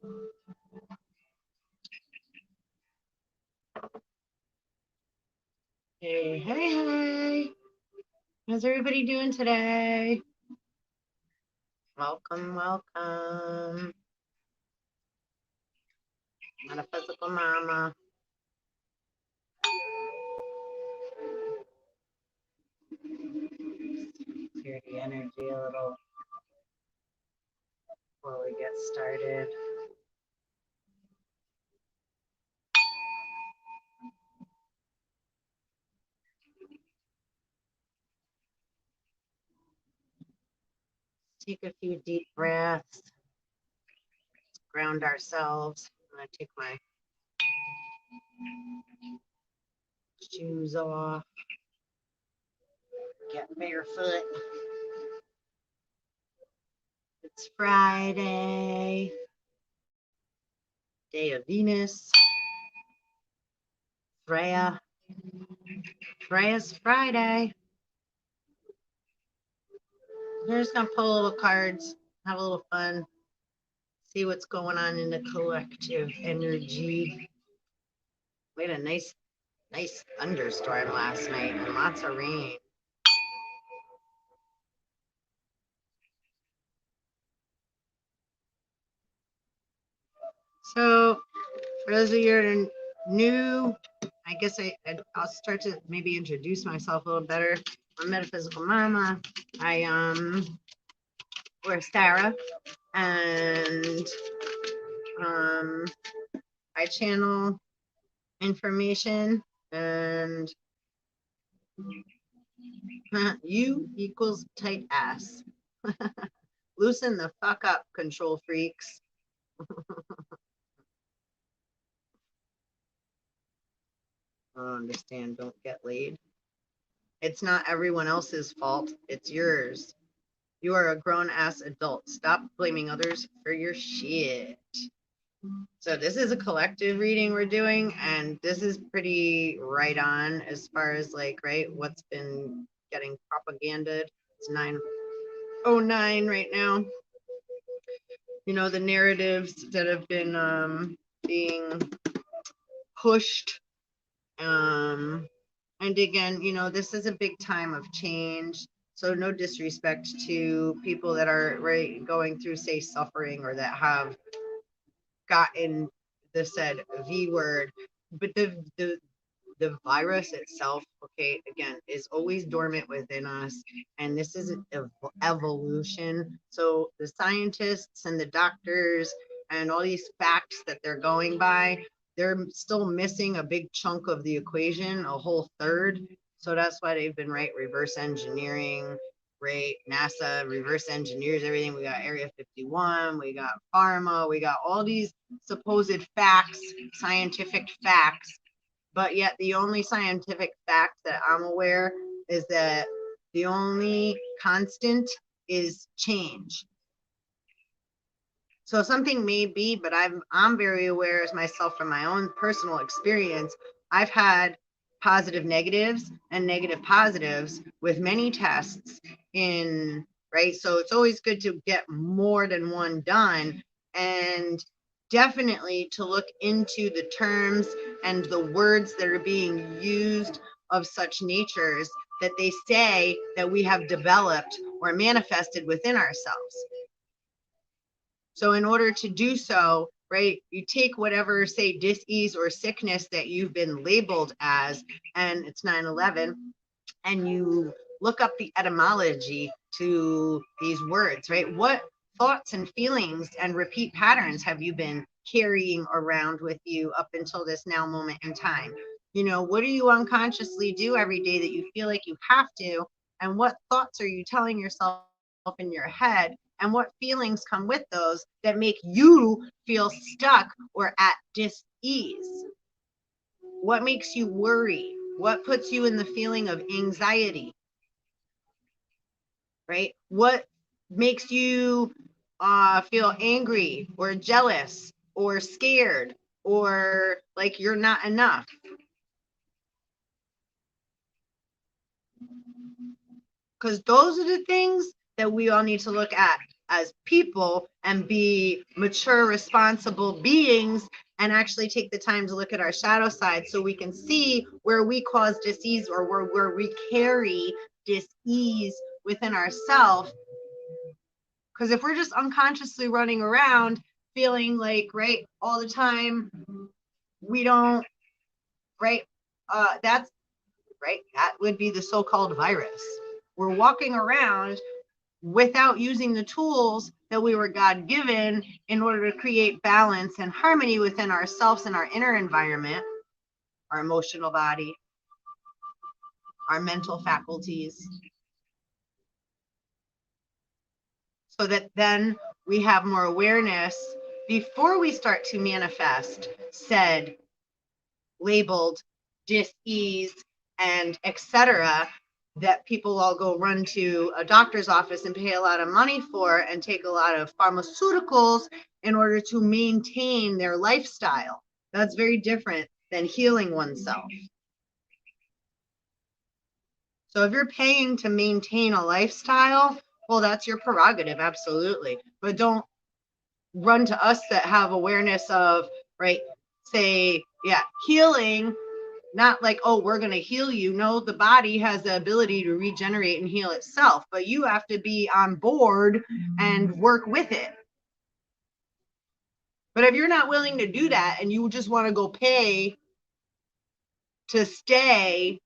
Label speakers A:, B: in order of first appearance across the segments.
A: Hey, hey, hey. How's everybody doing today? Welcome, welcome. Metaphysical Mama. Clear the energy a little before we get started. Take a few deep breaths, ground ourselves. I'm going to take my shoes off, get barefoot. It's Friday, day of Venus, Freya. Freya's Friday. We're just going to pull a little cards, have a little fun, see what's going on in the collective energy. We had a nice thunderstorm last night and lots of rain. So for those of you that are new, I guess I'll start to maybe introduce myself a little better. I'm Metaphysical Mama. We're Sarah, and I channel information, and you equals tight ass. Loosen the fuck up, control freaks. I don't understand. Don't get laid. It's not everyone else's fault. It's yours. You are a grown ass adult. Stop blaming others for your shit. So this is a collective reading we're doing, and this is pretty right on as far as like, right, what's been getting propaganded. It's 9:09 right now. You know, the narratives that have been being pushed. And again, you know, this is a big time of change. So no disrespect to people that are right going through, say, suffering, or that have gotten the said V word, but the virus itself, okay, again, is always dormant within us, and this is an evolution. So the scientists and the doctors and all these facts that they're going by, they're still missing a big chunk of the equation, a whole third. So that's why they've been reverse engineering, right? NASA reverse engineers everything. We got Area 51, we got pharma, we got all these supposed facts, scientific facts, but yet the only scientific fact that I'm aware is that the only constant is change. So something may be, but I'm very aware as myself from my own personal experience. I've had positive negatives and negative positives with many tests in, right? So it's always good to get more than one done, and definitely to look into the terms and the words that are being used of such natures that they say that we have developed or manifested within ourselves. So in order to do so, right, you take whatever, say, dis-ease or sickness that you've been labeled as, and it's 9/11, and you look up the etymology to these words, right? What thoughts and feelings and repeat patterns have you been carrying around with you up until this now moment in time? You know, what do you unconsciously do every day that you feel like you have to? And what thoughts are you telling yourself in your head? And what feelings come with those that make you feel stuck or at dis-ease? What makes you worry? What puts you in the feeling of anxiety? Right? What makes you feel angry or jealous or scared or like you're not enough? Because those are the things that we all need to look at as people and be mature, responsible beings and actually take the time to look at our shadow side so we can see where we cause dis-ease or where we carry dis-ease within ourselves. Because if we're just unconsciously running around feeling like, right, all the time, we don't, right, that's, right, that would be the so-called virus. We're walking around without using the tools that we were God-given in order to create balance and harmony within ourselves and our inner environment, our emotional body, our mental faculties, so that then we have more awareness before we start to manifest said labeled dis-ease and etc. that people all go run to a doctor's office and pay a lot of money for and take a lot of pharmaceuticals in order to maintain their lifestyle. That's very different than healing oneself. So if you're paying to maintain a lifestyle, well, that's your prerogative, absolutely. But don't run to us that have awareness of, right, say, yeah, healing, not like, oh, we're going to heal you. No, the body has the ability to regenerate and heal itself, but you have to be on board and work with it. But if you're not willing to do that and you just want to go pay to stay,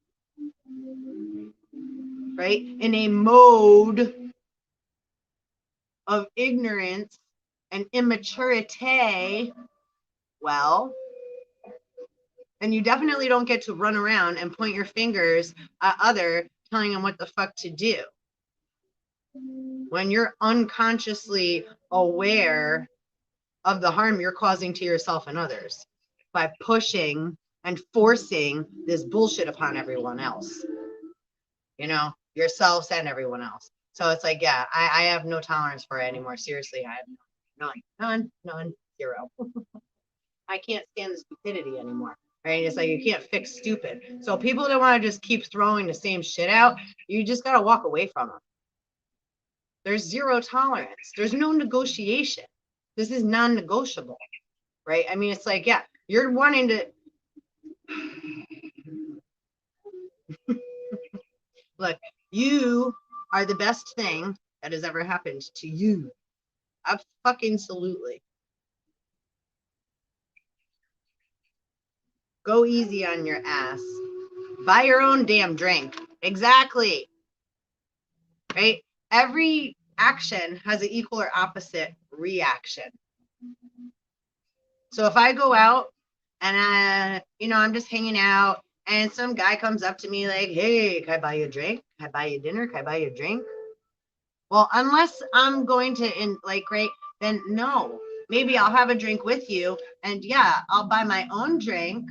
A: right, in a mode of ignorance and immaturity, well, then you definitely don't get to run around and point your fingers at other telling them what the fuck to do. When you're unconsciously aware of the harm you're causing to yourself and others by pushing and forcing this bullshit upon everyone else, you know, yourselves and everyone else. So it's like, yeah, I have no tolerance for it anymore. Seriously, I have none, zero. I can't stand the stupidity anymore. Right? It's like you can't fix stupid. So people that want to just keep throwing the same shit out, you just got to walk away from them. There's zero tolerance. There's no negotiation. This is non-negotiable, right? I mean, it's like, yeah, you're wanting to look, you are the best thing that has ever happened to you. Absolutely. Go easy on your ass. Buy your own damn drink. Exactly. Right? Every action has an equal or opposite reaction. So if I go out and I'm just hanging out and some guy comes up to me like, hey, can I buy you a drink? Can I buy you dinner? Can I buy you a drink? Well, unless I'm going to right, then no. Maybe I'll have a drink with you and yeah, I'll buy my own drink.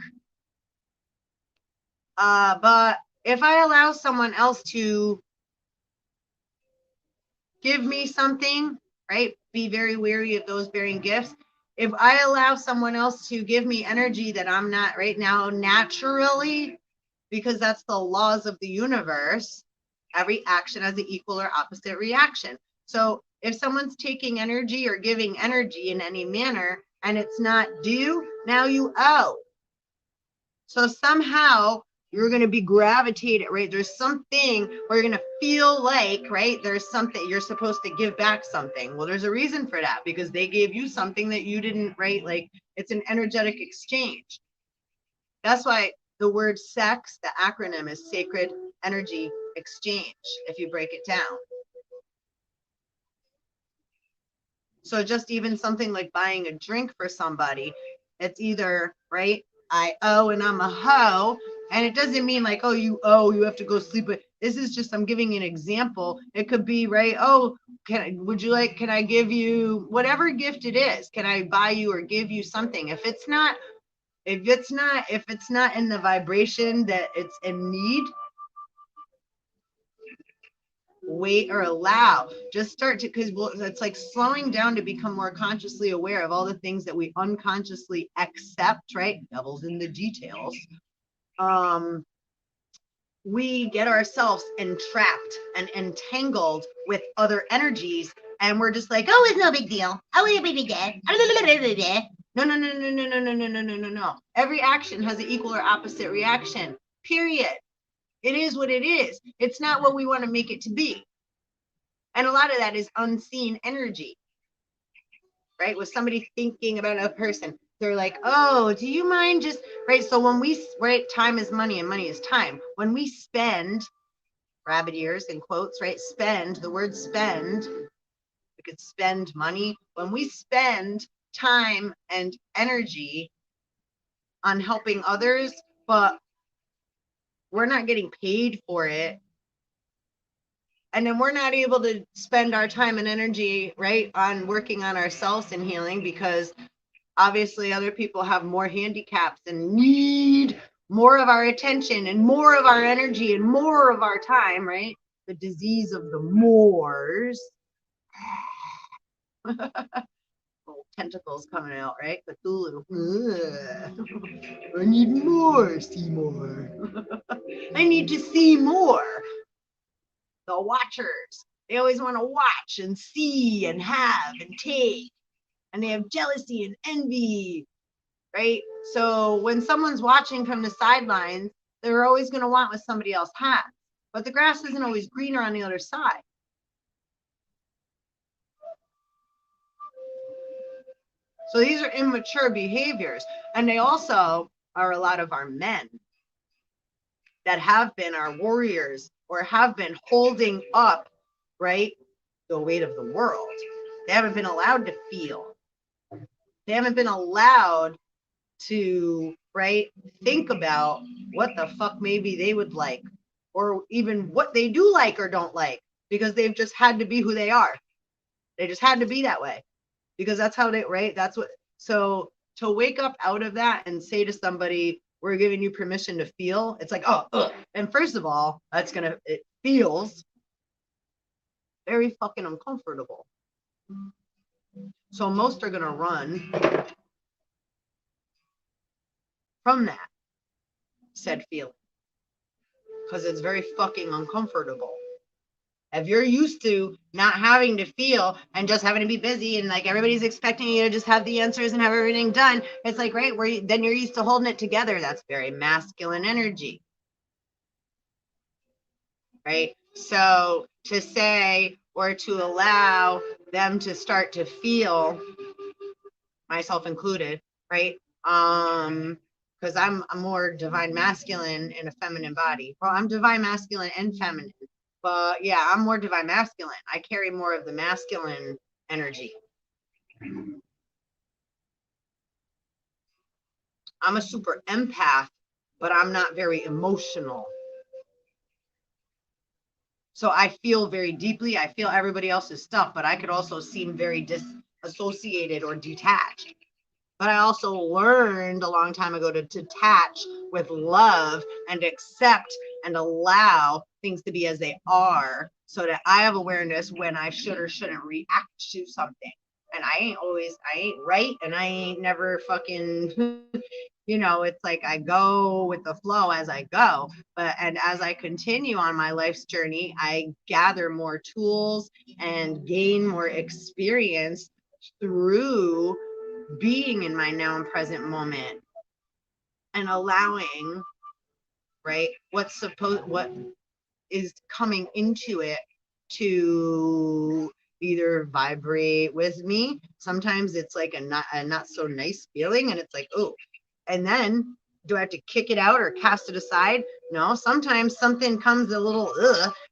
A: But if I allow someone else to give me something, right? Be very wary of those bearing gifts. If I allow someone else to give me energy that I'm not right now naturally, because that's the laws of the universe, every action has an equal or opposite reaction. So if someone's taking energy or giving energy in any manner and it's not due, now you owe. So somehow you're going to be gravitated, right? There's something where you're going to feel like, right? There's something you're supposed to give back something. Well, there's a reason for that because they gave you something that you didn't, right? Like it's an energetic exchange. That's why the word sex, the acronym is Sacred Energy Exchange, if you break it down. So just even something like buying a drink for somebody, it's either, right, I owe and I'm a hoe. And it doesn't mean like, oh, you owe, you have to go sleep. But this is just, I'm giving an example. It could be, right, oh, can I give you whatever gift it is? Can I buy you or give you something? If it's not in the vibration that it's in need, wait or allow. Just start to, because it's like slowing down to become more consciously aware of all the things that we unconsciously accept, right? Devil's in the details. We get ourselves entrapped and entangled with other energies And we're just like, oh, it's no big deal. Oh, we did. No, no, no, no, no, no, no, no, no, no, no, no. Every action has an equal or opposite reaction. Period. It is what it is. It's not what we want to make it to be. And a lot of that is unseen energy, right? With somebody thinking about a person, they're like, oh, do you mind just, right? So when we, right, time is money and money is time. When we spend, rabbit ears in quotes, right? Spend, the word spend, we could spend money. When we spend time and energy on helping others, but we're not getting paid for it, and then we're not able to spend our time and energy, right, on working on ourselves and healing, because obviously other people have more handicaps and need more of our attention and more of our energy and more of our time, right? The disease of the Moors. Tentacles coming out, right? Cthulhu. I need more, Seymour. I need to see more. The watchers, they always want to watch and see and have and take, and they have jealousy and envy, right? So when someone's watching from the sidelines, they're always going to want what somebody else has, but the grass isn't always greener on the other side. So these are immature behaviors, and they also are a lot of our men that have been our warriors or have been holding up, right, the weight of the world. They haven't been allowed to feel. They haven't been allowed to, right, think about what the fuck maybe they would like, or even what they do like or don't like, because they've just had to be who they are. They just had to be that way because that's how they, right? That's what, so to wake up out of that and say to somebody, we're giving you permission to feel, it's like, oh, ugh. And first of all, it feels very fucking uncomfortable. So most are gonna run from that said feeling because it's very fucking uncomfortable. If you're used to not having to feel and just having to be busy and like everybody's expecting you to just have the answers and have everything done, it's like, right, then you're used to holding it together. That's very masculine energy, right? So to say or to allow them to start to feel, myself included, right? Because I'm more divine masculine in a feminine body. Well, I'm divine masculine and feminine. But yeah, I'm more divine masculine. I carry more of the masculine energy. I'm a super empath, but I'm not very emotional. So I feel very deeply. I feel everybody else's stuff, but I could also seem very disassociated or detached. But I also learned a long time ago to detach with love and accept and allow things to be as they are, so that I have awareness when I should or shouldn't react to something. And I ain't right, and I ain't never fucking, it's like I go with the flow as I go. And as I continue on my life's journey, I gather more tools and gain more experience through being in my now and present moment and allowing, right, what is coming into it to either vibrate with me. Sometimes it's like a not so nice feeling, and it's like, oh, and then do I have to kick it out or cast it aside? No, sometimes something comes a little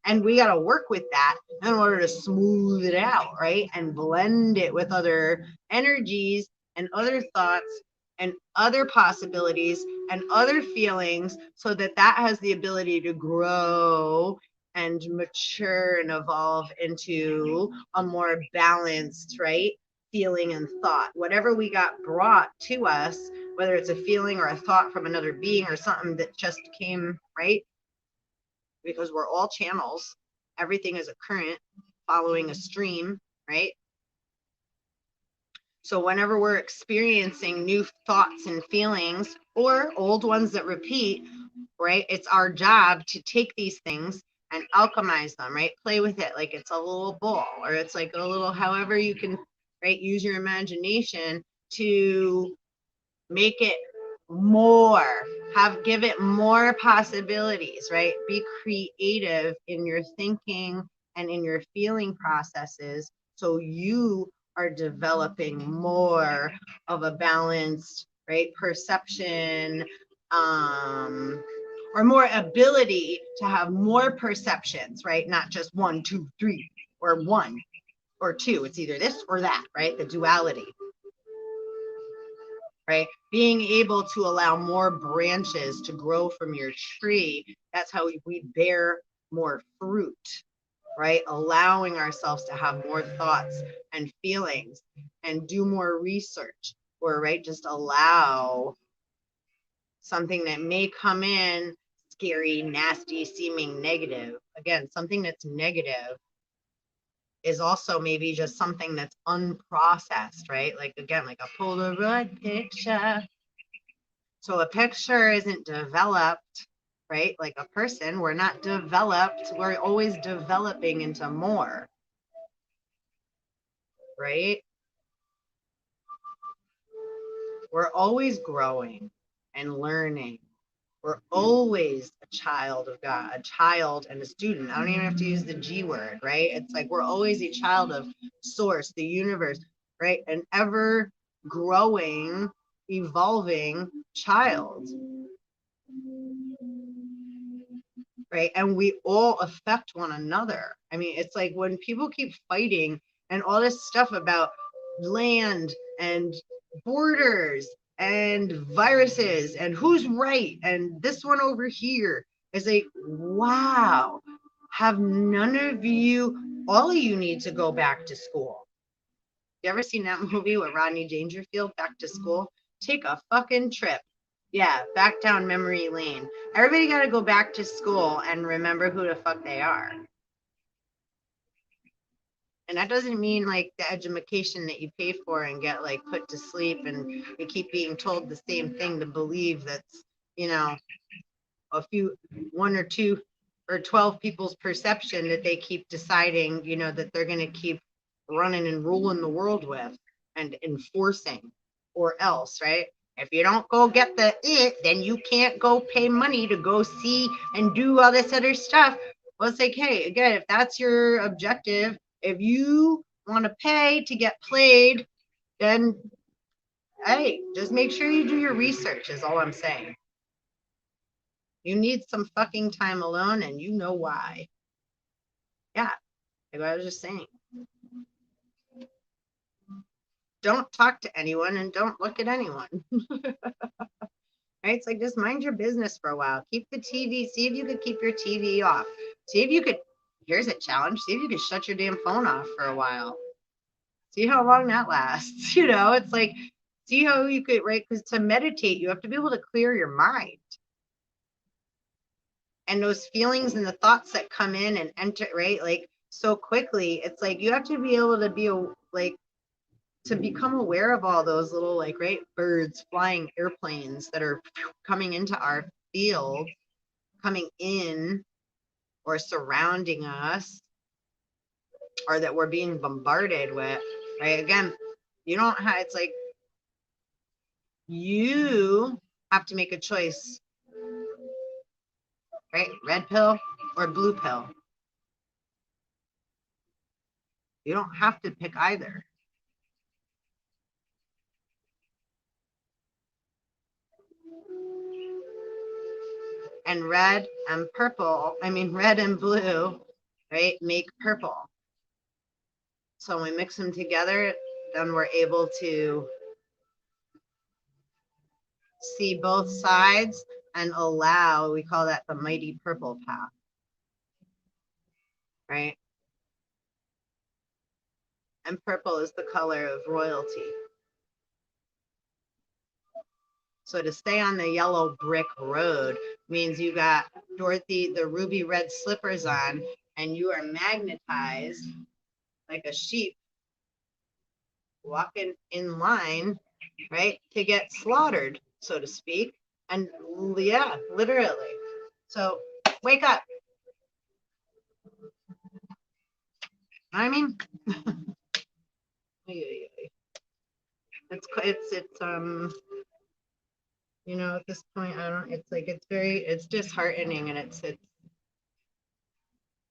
A: and we got to work with that in order to smooth it out, right? And blend it with other energies and other thoughts and other possibilities and other feelings, so that that has the ability to grow and mature and evolve into a more balanced, right, feeling and thought. Whatever we got brought to us, whether it's a feeling or a thought from another being or something that just came, right? Because we're all channels. Everything is a current following a stream, right? So whenever we're experiencing new thoughts and feelings or old ones that repeat, right, it's our job to take these things and alchemize them, right? Play with it like it's a little ball, or it's like a little, however you can, right? Use your imagination to make it more, give it more possibilities, right? Be creative in your thinking and in your feeling processes, so you are developing more of a balanced, right, perception, or more ability to have more perceptions, right? Not just 1, 2, 3, or 1 or 2. It's either this or that, right? The duality, right? Being able to allow more branches to grow from your tree. That's how we bear more fruit, right? Allowing ourselves to have more thoughts and feelings and do more research, or, right, just allow something that may come in scary, nasty, seeming negative. Again, something that's negative is also maybe just something that's unprocessed, right? Like, again, like a Polaroid picture. So a picture isn't developed, right? Like a person, we're not developed. We're always developing into more, right? We're always growing and learning. We're always a child of God, a child and a student. I don't even have to use the G word, right? It's like we're always a child of source, the universe, right? An ever growing, evolving child, right? And we all affect one another. I mean, it's like when people keep fighting and all this stuff about land and borders and viruses and who's right and this one over here, is like, wow, have none of you, all of you need to go back to school. You ever seen that movie with Rodney Dangerfield, Back to School? Take a fucking trip. Yeah, back down memory lane. Everybody got to go back to school and remember who the fuck they are. And that doesn't mean like the education that you pay for and get like put to sleep and you keep being told the same thing to believe that's, you know, a few, 1 or 2 or 12 people's perception that they keep deciding, you know, that they're going to keep running and ruling the world with and enforcing, or else, right? If you don't go get the it, then you can't go pay money to go see and do all this other stuff. Well, it's like, hey, again, if that's your objective, if you want to pay to get played, then hey, just make sure you do your research, is all I'm saying. You need some fucking time alone, and you know why. Yeah, like I was just saying. Don't talk to anyone and don't look at anyone. Right? It's like just mind your business for a while. Keep the TV. See if you could keep your TV off. See if you could. Here's a challenge. See if you could shut your damn phone off for a while. See how long that lasts. You know, it's like, see how you could, right? Because to meditate, you have to be able to clear your mind. And those feelings and the thoughts that come in and enter, right? Like so quickly, it's like you have to be able to be like, to become aware of all those little, like, right, birds, flying airplanes that are coming into our field, coming in or surrounding us, or that we're being bombarded with, right? Again, you don't have, it's like you have to make a choice, right? Red pill or blue pill. You don't have to pick either. And red and purple, I mean, red and blue, right, make purple. So when we mix them together, then we're able to see both sides and allow, we call that the mighty purple path, right? And purple is the color of royalty. So to stay on the yellow brick road means you got Dorothy, the ruby red slippers on, and you are magnetized like a sheep walking in line, right, to get slaughtered, so to speak. And yeah, literally. So wake up. I mean, it's you know, at this point, I don't. It's like it's disheartening, and it's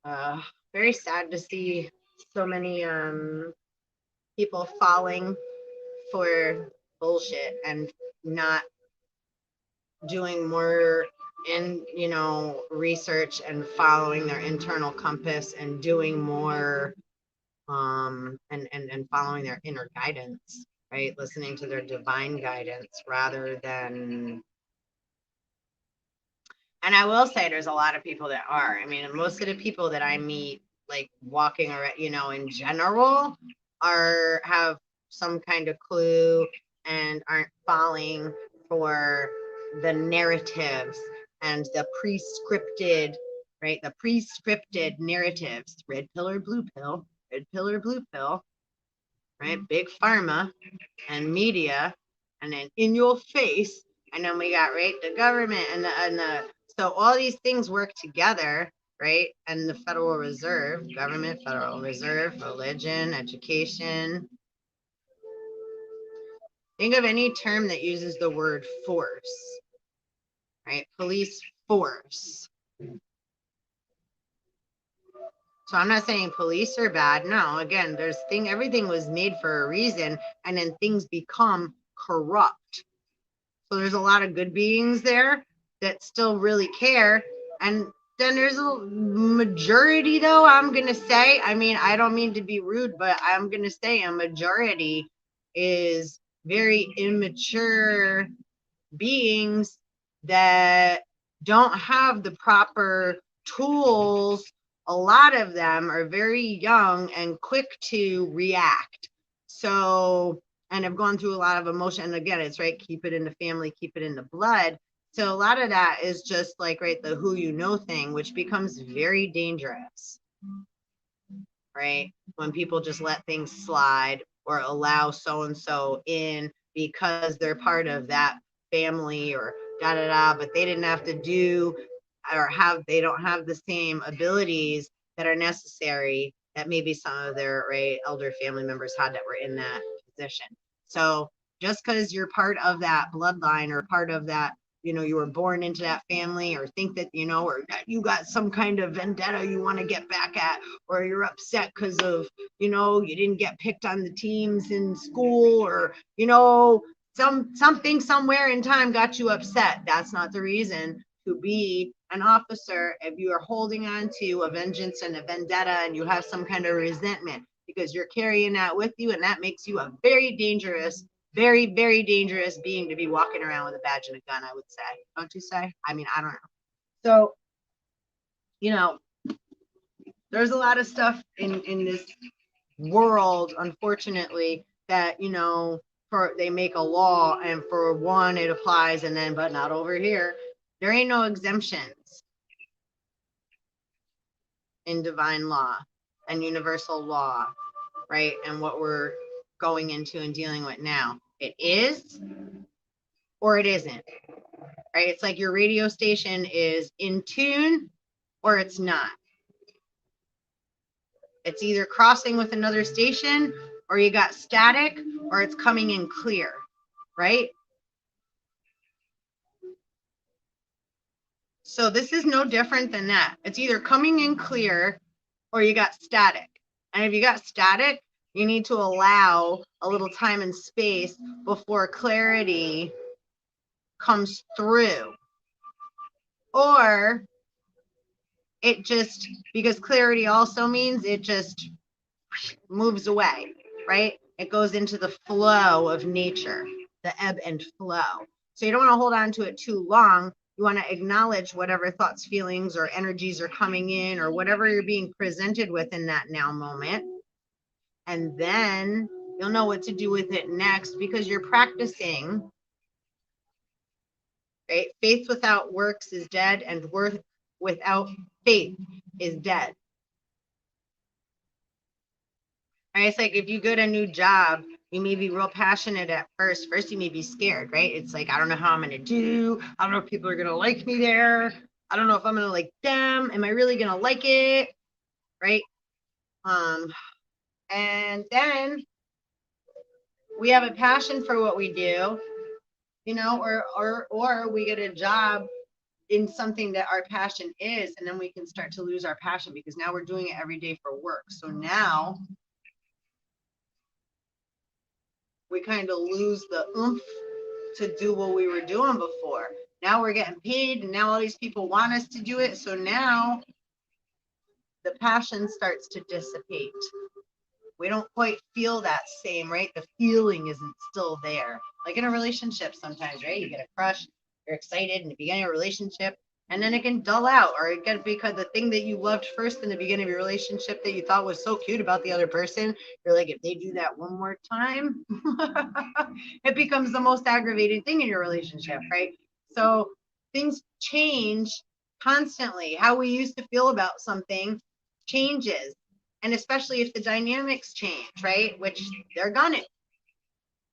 A: uh very sad to see so many people falling for bullshit and not doing more in, you know, research and following their internal compass and doing more and following their inner guidance, right? Listening to their divine guidance rather than, and I will say there's a lot of people that are. I mean, most of the people that I meet, like walking around, you know, in general, have some kind of clue and aren't falling for the narratives and the prescripted, right? The prescripted narratives, red pill or blue pill, red pill or blue pill, right? Big pharma and media, and then in your face, and then we got right the government and the so all these things work together, right? And the Federal Reserve, government, Federal Reserve, religion, education. Think of any term that uses the word force, right? Police force. So I'm not saying police are bad. No, again, everything was made for a reason, and then things become corrupt. So there's a lot of good beings there that still really care. And then there's a majority, though, I'm going to say. I mean, I don't mean to be rude, but I'm going to say a majority is very immature beings that don't have the proper tools. A lot of them are very young and quick to react. So, and have gone through a lot of emotion. And again, it's right, keep it in the family, keep it in the blood. So a lot of that is just like, right, the who you know thing, which becomes very dangerous, right? When people just let things slide or allow so and so in because they're part of that family or da da da, but they didn't have to do or they don't have the same abilities that are necessary that maybe some of their right, elder family members had that were in that position. So just because you're part of that bloodline or part of that, you know, you were born into that family or think that, you know, or that you got some kind of vendetta you want to get back at, or you're upset because of, you know, you didn't get picked on the teams in school, or, you know, something somewhere in time got you upset. That's not the reason to be an officer if you are holding on to a vengeance and a vendetta and you have some kind of resentment, because you're carrying that with you, and that makes you a very dangerous, very, very dangerous being to be walking around with a badge and a gun, I would say. Don't you say? I mean, I don't know. So, you know, there's a lot of stuff in this world, unfortunately, that, you know, for they make a law and for one it applies and then but not over here. There ain't no exemptions in divine law and universal law, right? And what we're going into and dealing with now. It is or it isn't, right? It's like your radio station is in tune or it's not. It's either crossing with another station or you got static or it's coming in clear, right? So this is no different than that. It's either coming in clear or you got static. And if you got static, you need to allow a little time and space before clarity comes through. Or it just, because clarity also means it just moves away, right? It goes into the flow of nature, the ebb and flow. So you don't want to hold on to it too long. You want to acknowledge whatever thoughts, feelings, or energies are coming in, or whatever you're being presented with in that now moment. And then you'll know what to do with it next because you're practicing, right? Faith without works is dead, and work without faith is dead. Right? It's like if you get a new job, you may be real passionate at first. First, you may be scared, right? It's like, I don't know how I'm going to do. I don't know if people are going to like me there. I don't know if I'm going to like them. Am I really going to like it? Right? And then we have a passion for what we do, you know, or we get a job in something that our passion is, and then we can start to lose our passion because now we're doing it every day for work. So now we kind of lose the oomph to do what we were doing before. Now we're getting paid, and now all these people want us to do it. So now the passion starts to dissipate. We don't quite feel that same, right? The feeling isn't still there. Like in a relationship sometimes, right? You get a crush, you're excited in the beginning of a relationship, and then it can dull out, or it can because the thing that you loved first in the beginning of your relationship that you thought was so cute about the other person, you're like, if they do that one more time, it becomes the most aggravating thing in your relationship, right? So things change constantly. How we used to feel about something changes, and especially if the dynamics change, right? Which they're gonna,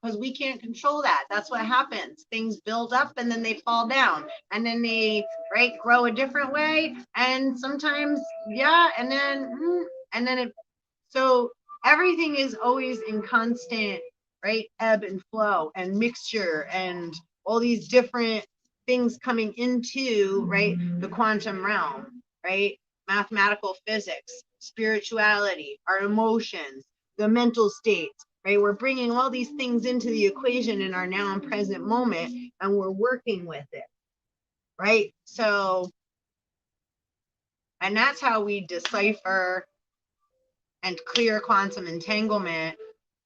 A: because we can't control that. That's what happens. Things build up and then they fall down, and then they, right, grow a different way. And sometimes, yeah, and then it, so everything is always in constant, right, ebb and flow and mixture and all these different things coming into, right, the quantum realm, right? Mathematical physics, spirituality, our emotions, the mental states, right? We're bringing all these things into the equation in our now and present moment, and we're working with it, right? So, and that's how we decipher and clear quantum entanglement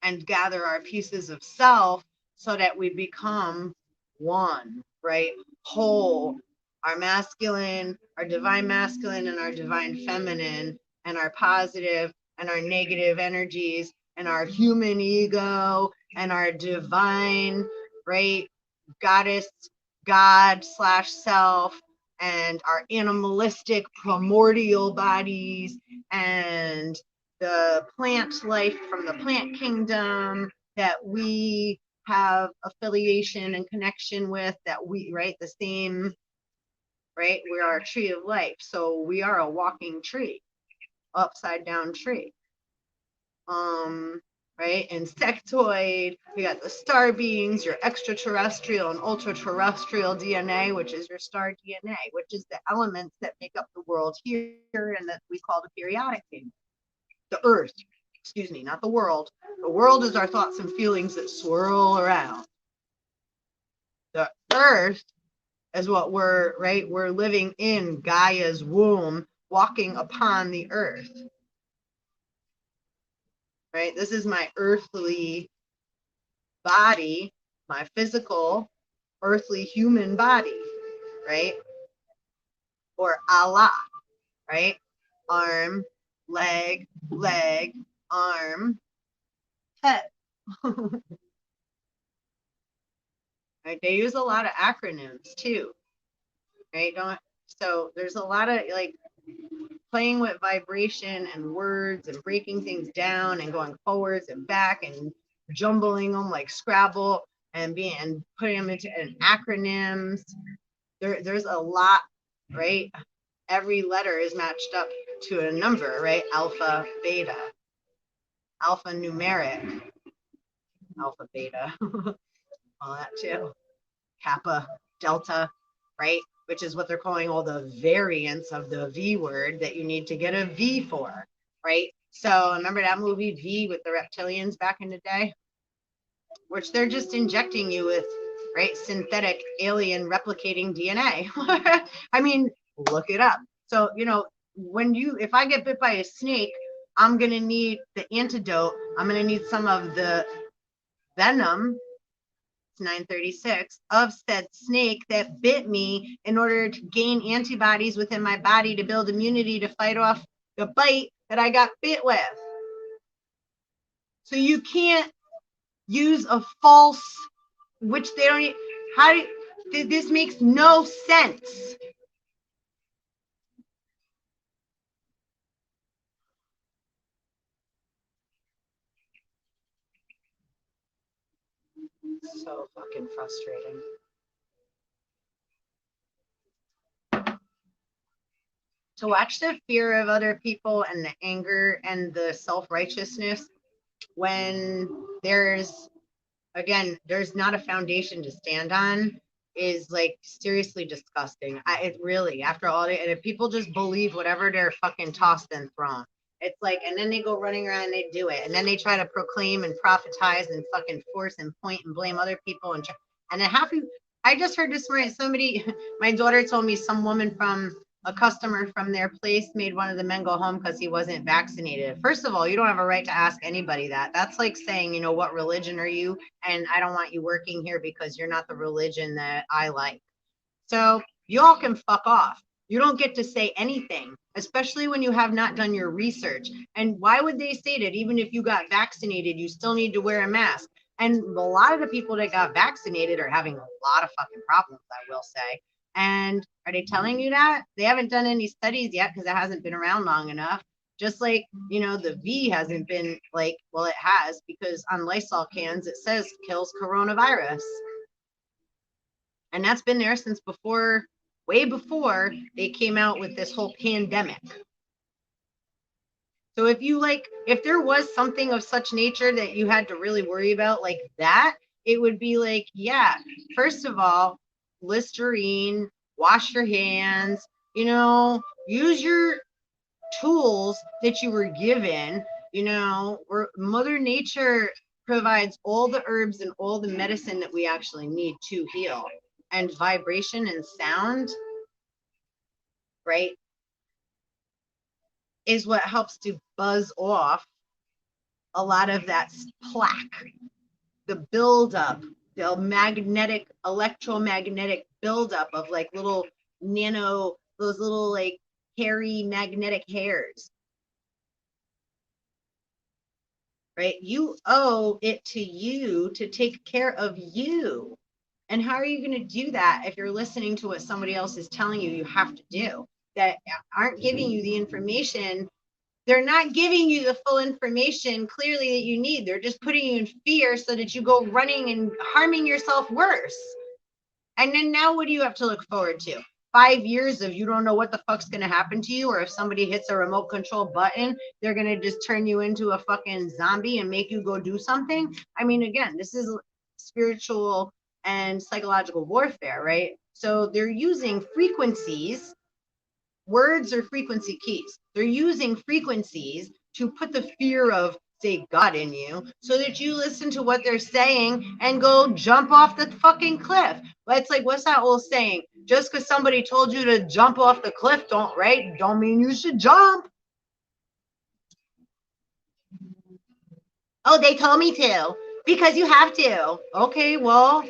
A: and gather our pieces of self so that we become one, right? Whole, our masculine, our divine masculine, and our divine feminine, and our positive and our negative energies, and our human ego, and our divine, right? Goddess, God slash self, and our animalistic primordial bodies, and the plant life from the plant kingdom that we have affiliation and connection with, that we, right, the same, right, we are a tree of life, so we are a walking tree, upside down tree. Right, insectoid, we got the star beings, your extraterrestrial and ultra terrestrial DNA, which is your star DNA, which is the elements that make up the world here and that we call the periodic table. The earth, excuse me, not the world. The world is our thoughts and feelings that swirl around. The earth is what we're, right, we're living in Gaia's womb, walking upon the earth, right? This is my earthly body, my physical, earthly human body, right? Or Allah, right? Arm, leg, arm, head. Right? They use a lot of acronyms too, right? Don't, so there's a lot of like playing with vibration and words and breaking things down and going forwards and back and jumbling them like Scrabble and being and putting them into acronyms. There's a lot, right? Every letter is matched up to a number, right? Alpha, beta, alpha numeric, alpha, beta, all that too. Kappa, delta, right? Which is what they're calling all the variants of the V word that you need to get a V for, right? So remember that movie V with the reptilians back in the day? Which they're just injecting you with, right, synthetic alien replicating DNA. I mean, look it up. So, you know, if I get bit by a snake, I'm going to need the antidote. I'm going to need some of the venom, 936, of said snake that bit me in order to gain antibodies within my body to build immunity to fight off the bite that I got bit with. So you can't use a false, which they don't, how do, this makes no sense. So fucking frustrating. To watch the fear of other people and the anger and the self-righteousness when there's, again, there's not a foundation to stand on, is like seriously disgusting. It really, after all, and if people just believe whatever they're fucking tossed and thrown, it's like, and then they go running around and they do it, and then they try to proclaim and prophetize and fucking force and point and blame other people, and then half. I just heard this morning, somebody, my daughter told me some woman from a customer from their place made one of the men go home because he wasn't vaccinated. First of all, you don't have a right to ask anybody that. That's like saying, you know, what religion are you? And I don't want you working here because you're not the religion that I like. So you all can fuck off. You don't get to say anything, especially when you have not done your research. And why would they say that even if you got vaccinated, you still need to wear a mask? And a lot of the people that got vaccinated are having a lot of fucking problems, I will say. And are they telling you that? They haven't done any studies yet because it hasn't been around long enough. Just like, you know, the V hasn't been like, well, it has, because on Lysol cans it says kills coronavirus. And that's been there since before, way before they came out with this whole pandemic. So if you like, if there was something of such nature that you had to really worry about like that, it would be like, yeah, first of all, Listerine, wash your hands, you know, use your tools that you were given, you know, or Mother Nature provides all the herbs and all the medicine that we actually need to heal. And vibration and sound, right, is what helps to buzz off a lot of that plaque, the buildup, the magnetic, electromagnetic buildup of like little nano, those little like hairy magnetic hairs, right? You owe it to you to take care of you. And how are you going to do that if you're listening to what somebody else is telling you have to do, that aren't giving you the information? They're not giving you the full information clearly that you need. They're just putting you in fear so that you go running and harming yourself worse. And then now what do you have to look forward to? 5 years of you don't know what the fuck's going to happen to you, or if somebody hits a remote control button, they're going to just turn you into a fucking zombie and make you go do something. I mean, again, this is spiritual and psychological warfare, right? So they're using frequencies. Words are frequency keys. They're using frequencies to put the fear of, say, God in you so that you listen to what they're saying and go jump off the fucking cliff. But it's like, what's that old saying? Just because somebody told you to jump off the cliff, don't mean you should jump. Oh, they told me to because you have to. Okay, well,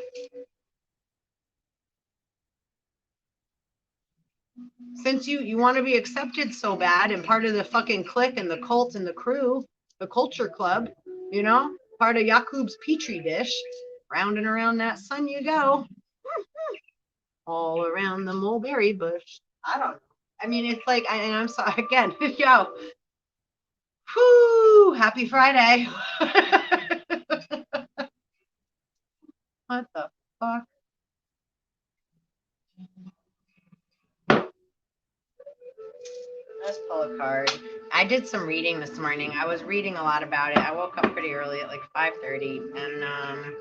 A: since you want to be accepted so bad and part of the fucking clique and the cult and the crew, the culture club, you know, part of Yakub's petri dish, round and around that sun you go, all around the mulberry bush. I don't know. I mean, it's like, and I'm sorry again, yo, whoo, happy Friday. What the fuck? Let's pull a card. I did some reading this morning. I was reading a lot about it. I woke up pretty early at like 5:30, and I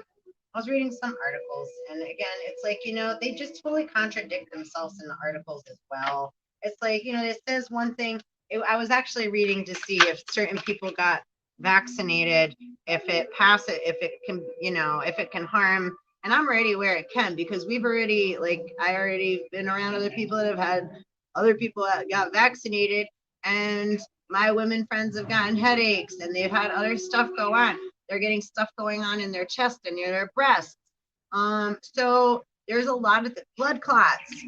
A: was reading some articles. And again, it's like, you know, they just totally contradict themselves in the articles as well. It's like, you know, it says one thing. I was actually reading to see if certain people got vaccinated, if it passes, if it can, you know, if it can harm. And I'm already aware it can, because we've already, like, I already been around other people that have had other people that got vaccinated, and my women friends have gotten headaches and they've had other stuff go on. They're getting stuff going on in their chest and near their breasts. So there's a lot of blood clots.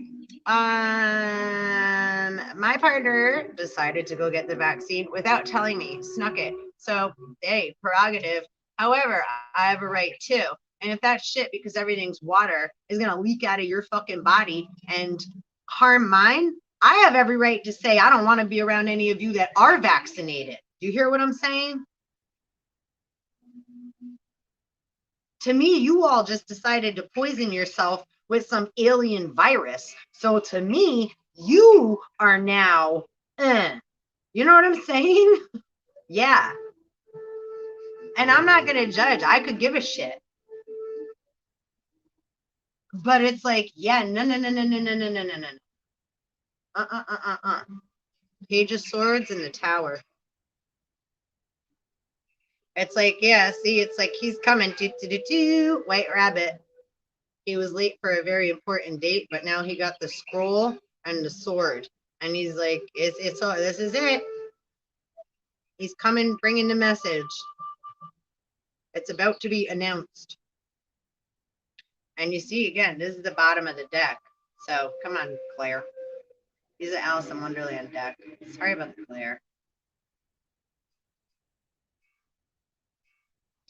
A: My partner decided to go get the vaccine without telling me, snuck it. So, hey, prerogative. However, I have a right too. And if that shit, because everything's water, is going to leak out of your fucking body and harm mine, I have every right to say I don't want to be around any of you that are vaccinated. Do you hear what I'm saying? To me, you all just decided to poison yourself with some alien virus. So to me, you are now, you know what I'm saying? Yeah. And I'm not going to judge. I could give a shit. But it's like, yeah, no. Page of Swords and the Tower. It's like, yeah, see, it's like he's coming. White Rabbit. He was late for a very important date, but now he got the scroll and the sword. And he's like, it's all, this is it. He's coming, bringing the message. It's about to be announced. And you see, again, this is the bottom of the deck. So come on, Claire. These are Alice in Wonderland deck. Sorry about the Claire.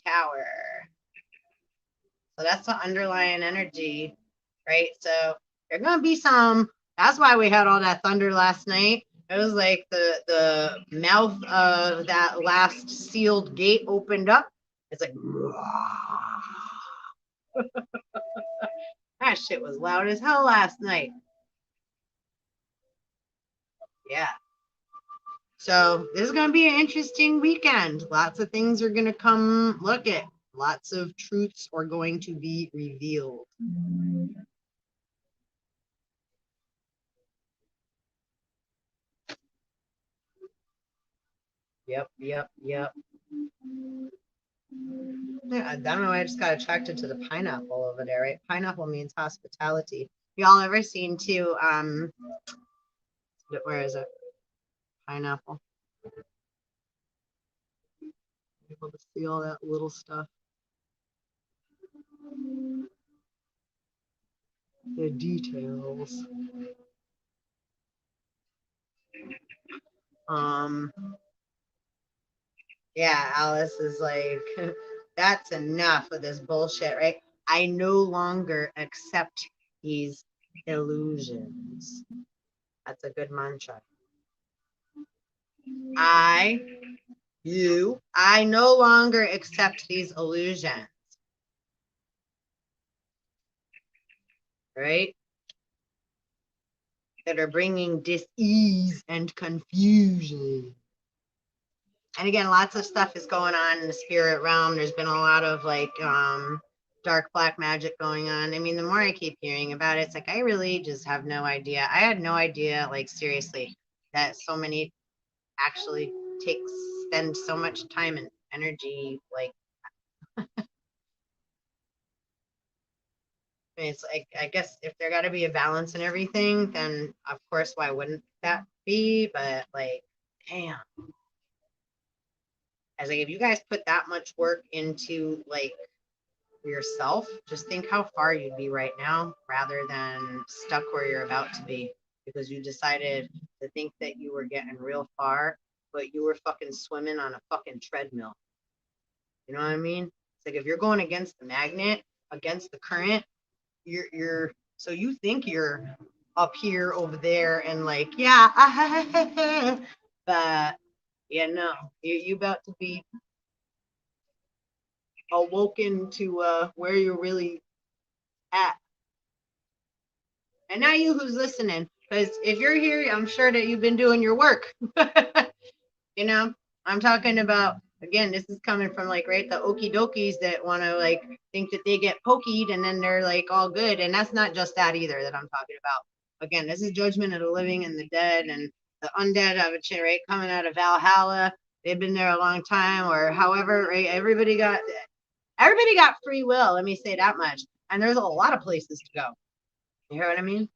A: Tower. So that's the underlying energy, right? So there's gonna be some. That's why we had all that thunder last night. It was like the mouth of that last sealed gate opened up. It's like that shit was loud as hell last night. Yeah. So this is gonna be an interesting weekend. Lots of things are gonna come. Look at. Lots of truths are going to be revealed. Yep. Yeah, I don't know. I just got attracted to the pineapple over there, right? Pineapple means hospitality. Y'all ever seen too? Where is it? Pineapple. Able to see all that little stuff. The details. Yeah, Alice is like, that's enough of this bullshit, right? I no longer accept these illusions. That's a good mantra. I no longer accept these illusions. Right? That are bringing dis-ease and confusion. And again, lots of stuff is going on in the spirit realm. There's been a lot of like dark black magic going on. I mean, the more I keep hearing about it, it's like I really just have no idea. I had no idea, like seriously, that so many actually spend so much time and energy like I mean, it's like I guess if there got to be a balance and everything, then of course why wouldn't that be? But like, damn, as like if you guys put that much work into like yourself, just think how far you'd be right now, rather than stuck where you're about to be because you decided to think that you were getting real far, but you were fucking swimming on a fucking treadmill. You know what I mean? It's like if you're going against the magnet, against the current, you're so you think you're up here over there and like yeah but yeah no you about to be awoken to where you're really at. And now you who's listening, because if you're here I'm sure that you've been doing your work. You know, I'm talking about, again, this is coming from like, right, the okie dokies that want to like think that they get pokeyed and then they're like all good. And that's not just that either that I'm talking about. Again, this is judgment of the living and the dead and the undead of a right, coming out of Valhalla. They've been there a long time or however, right? Everybody got free will. Let me say that much. And there's a lot of places to go. You hear what I mean?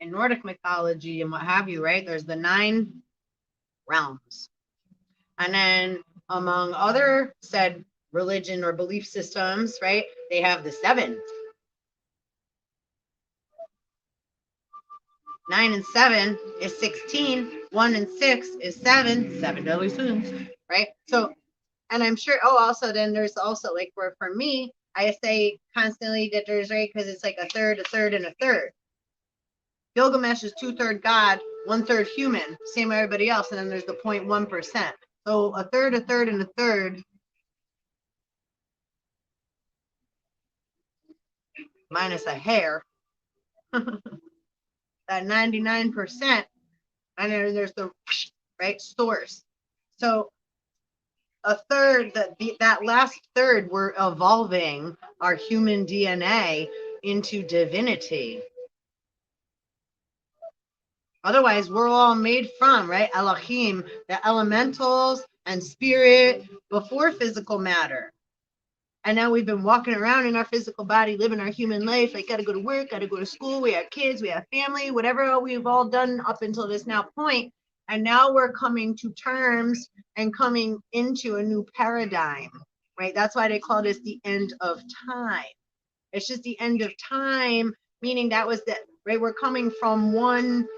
A: In Nordic mythology and what have you, right? There's the 9 realms. And then among other said religion or belief systems, right, they have the 7. 9 and 7 is 16. 1 and 6 is 7. 7 deadly sins, right? So, and I'm sure, also then there's also like for me, I say constantly that there's, right, because it's like a third, and a third. Gilgamesh is 2/3 God, 1/3 human, same as everybody else. And then there's the 0.1%. So a third, and a third, minus a hair, that 99%, and then there's the right source. So a third, that last third, we're evolving our human DNA into divinity. Otherwise, we're all made from, right? Elohim, the elementals and spirit before physical matter. And now we've been walking around in our physical body, living our human life. Like, got to go to work, got to go to school. We have kids, we have family, whatever we've all done up until this now point. And now we're coming to terms and coming into a new paradigm, right? That's why they call this the end of time. It's just the end of time, meaning that was the, right? We're coming from one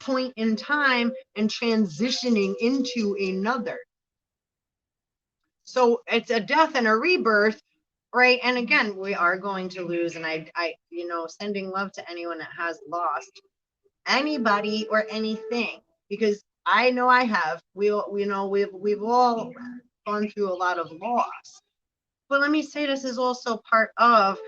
A: point in time and transitioning into another. So it's a death and a rebirth, right? And again, we are going to lose. And I, sending love to anyone that has lost anybody or anything, because I know I have. We've all gone through a lot of loss. But let me say, this is also part of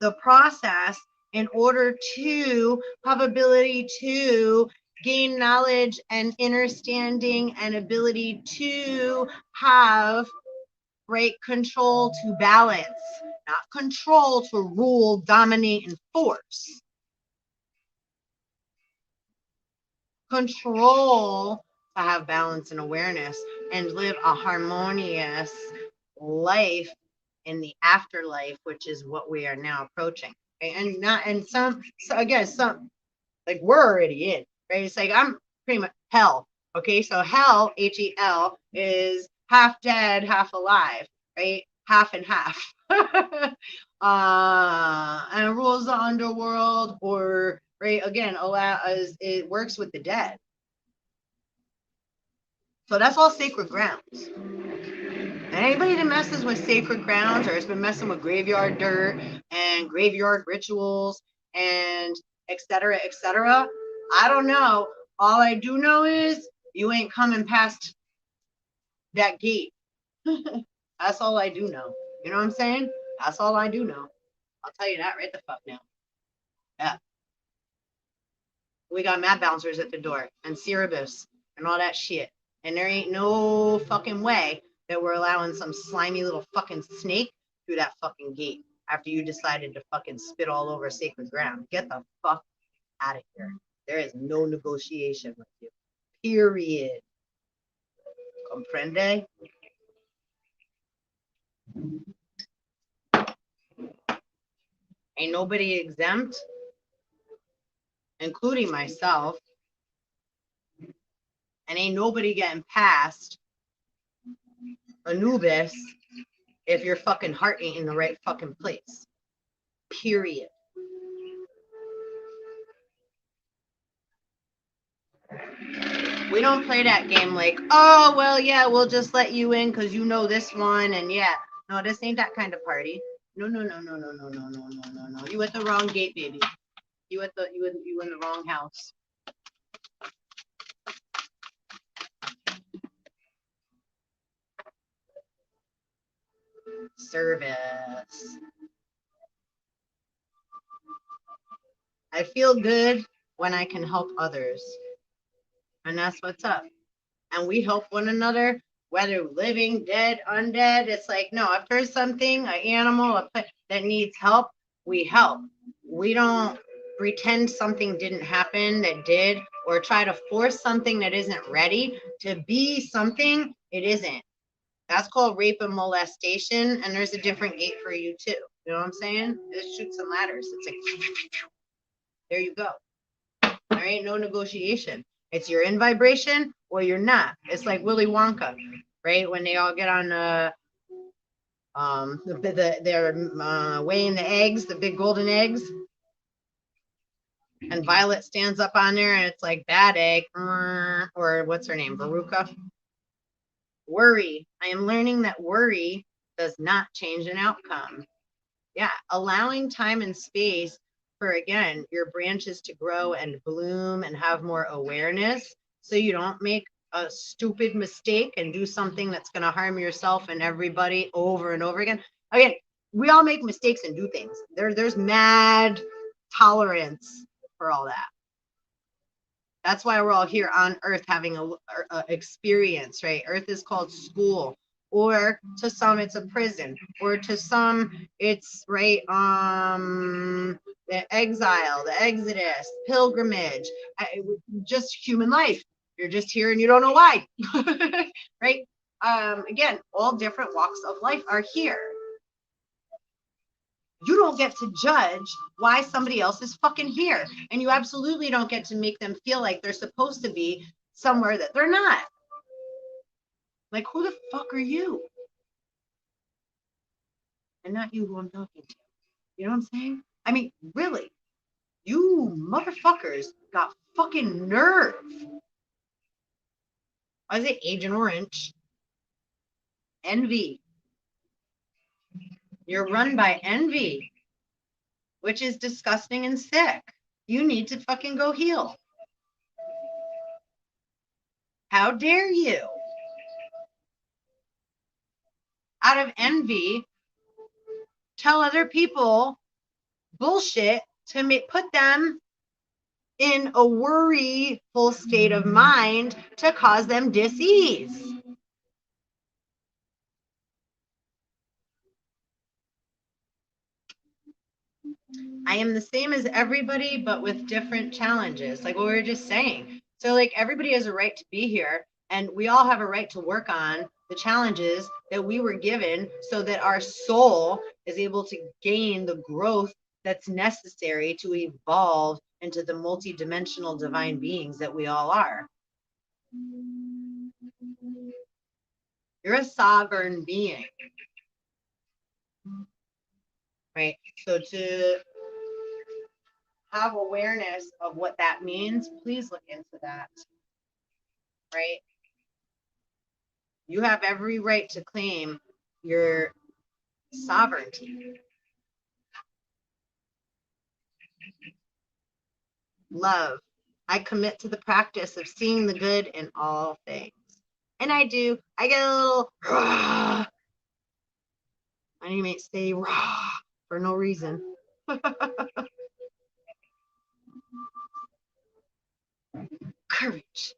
A: the process in order to have ability to gain knowledge and understanding and ability to have right control to balance, not control to rule, dominate, and force. Control to have balance and awareness and live a harmonious life in the afterlife, which is what we are now approaching. Okay? Some like we're already in, right? It's like I'm pretty much hell. Okay, so hell, HEL, is half dead, half alive, right? Half and half. And rules the underworld, or right again, it works with the dead. So that's all sacred grounds. And anybody that messes with sacred grounds or has been messing with graveyard dirt and graveyard rituals and et cetera, I don't know. All I do know is you ain't coming past that gate. That's all I do know. You know what I'm saying? That's all I do know. I'll tell you that right the fuck now. Yeah. We got mad bouncers at the door and Cerebus and all that shit. And there ain't no fucking way that we're allowing some slimy little fucking snake through that fucking gate after you decided to fucking spit all over sacred ground. Get the fuck out of here. There is no negotiation with you. Period. Comprende? Ain't nobody exempt, including myself. And ain't nobody getting past Anubis if your fucking heart ain't in the right fucking place. Period. We don't play that game like, oh, well, yeah, we'll just let you in because you know this one. And yeah, no, this ain't that kind of party. No. You at the wrong gate, baby. You in the wrong house. Service. I feel good when I can help others. And that's what's up. And we help one another, whether living, dead, undead. It's like, no, if there's something, an animal, a pet that needs help, we help. We don't pretend something didn't happen that did, or try to force something that isn't ready to be something it isn't. That's called rape and molestation, and there's a different gate for you too. You know what I'm saying? It's shoots and ladders. It's like, there you go. There ain't no negotiation. It's you're in vibration or you're not. It's like Willy Wonka, right? When they all get on they're weighing the eggs, the big golden eggs, and Violet stands up on there and it's like bad egg, or what's her name, Veruca. Worry. I am learning that worry does not change an outcome. Yeah, allowing time and space for, again, your branches to grow and bloom and have more awareness, so you don't make a stupid mistake and do something that's going to harm yourself and everybody over and over again. Again, we all make mistakes and do things. There's mad tolerance for all that. That's why we're all here on earth having a experience, right? Earth is called school, or to some it's a prison, or to some it's right the exile, the exodus, pilgrimage, just human life. You're just here and you don't know why. Right? Again, all different walks of life are here. You don't get to judge why somebody else is fucking here. And you absolutely don't get to make them feel like they're supposed to be somewhere that they're not. Like, who the fuck are you? And not you who I'm talking to. You know what I'm saying? I mean, really, you motherfuckers got fucking nerve. I say Agent Orange. Envy. You're run by envy, which is disgusting and sick. You need to fucking go heal. How dare you? Out of envy, tell other people bullshit to put them in a worryful state of mind to cause them dis-ease. I am the same as everybody, but with different challenges, like what we were just saying. So, like, everybody has a right to be here, and we all have a right to work on the challenges that we were given so that our soul is able to gain the growth that's necessary to evolve into the multidimensional divine beings that we all are. You're a sovereign being, right? So to have awareness of what that means, please look into that, right? You have every right to claim your sovereignty. Love. I commit to the practice of seeing the good in all things. And I do. I get a little rah. I may say rah for no reason. Courage.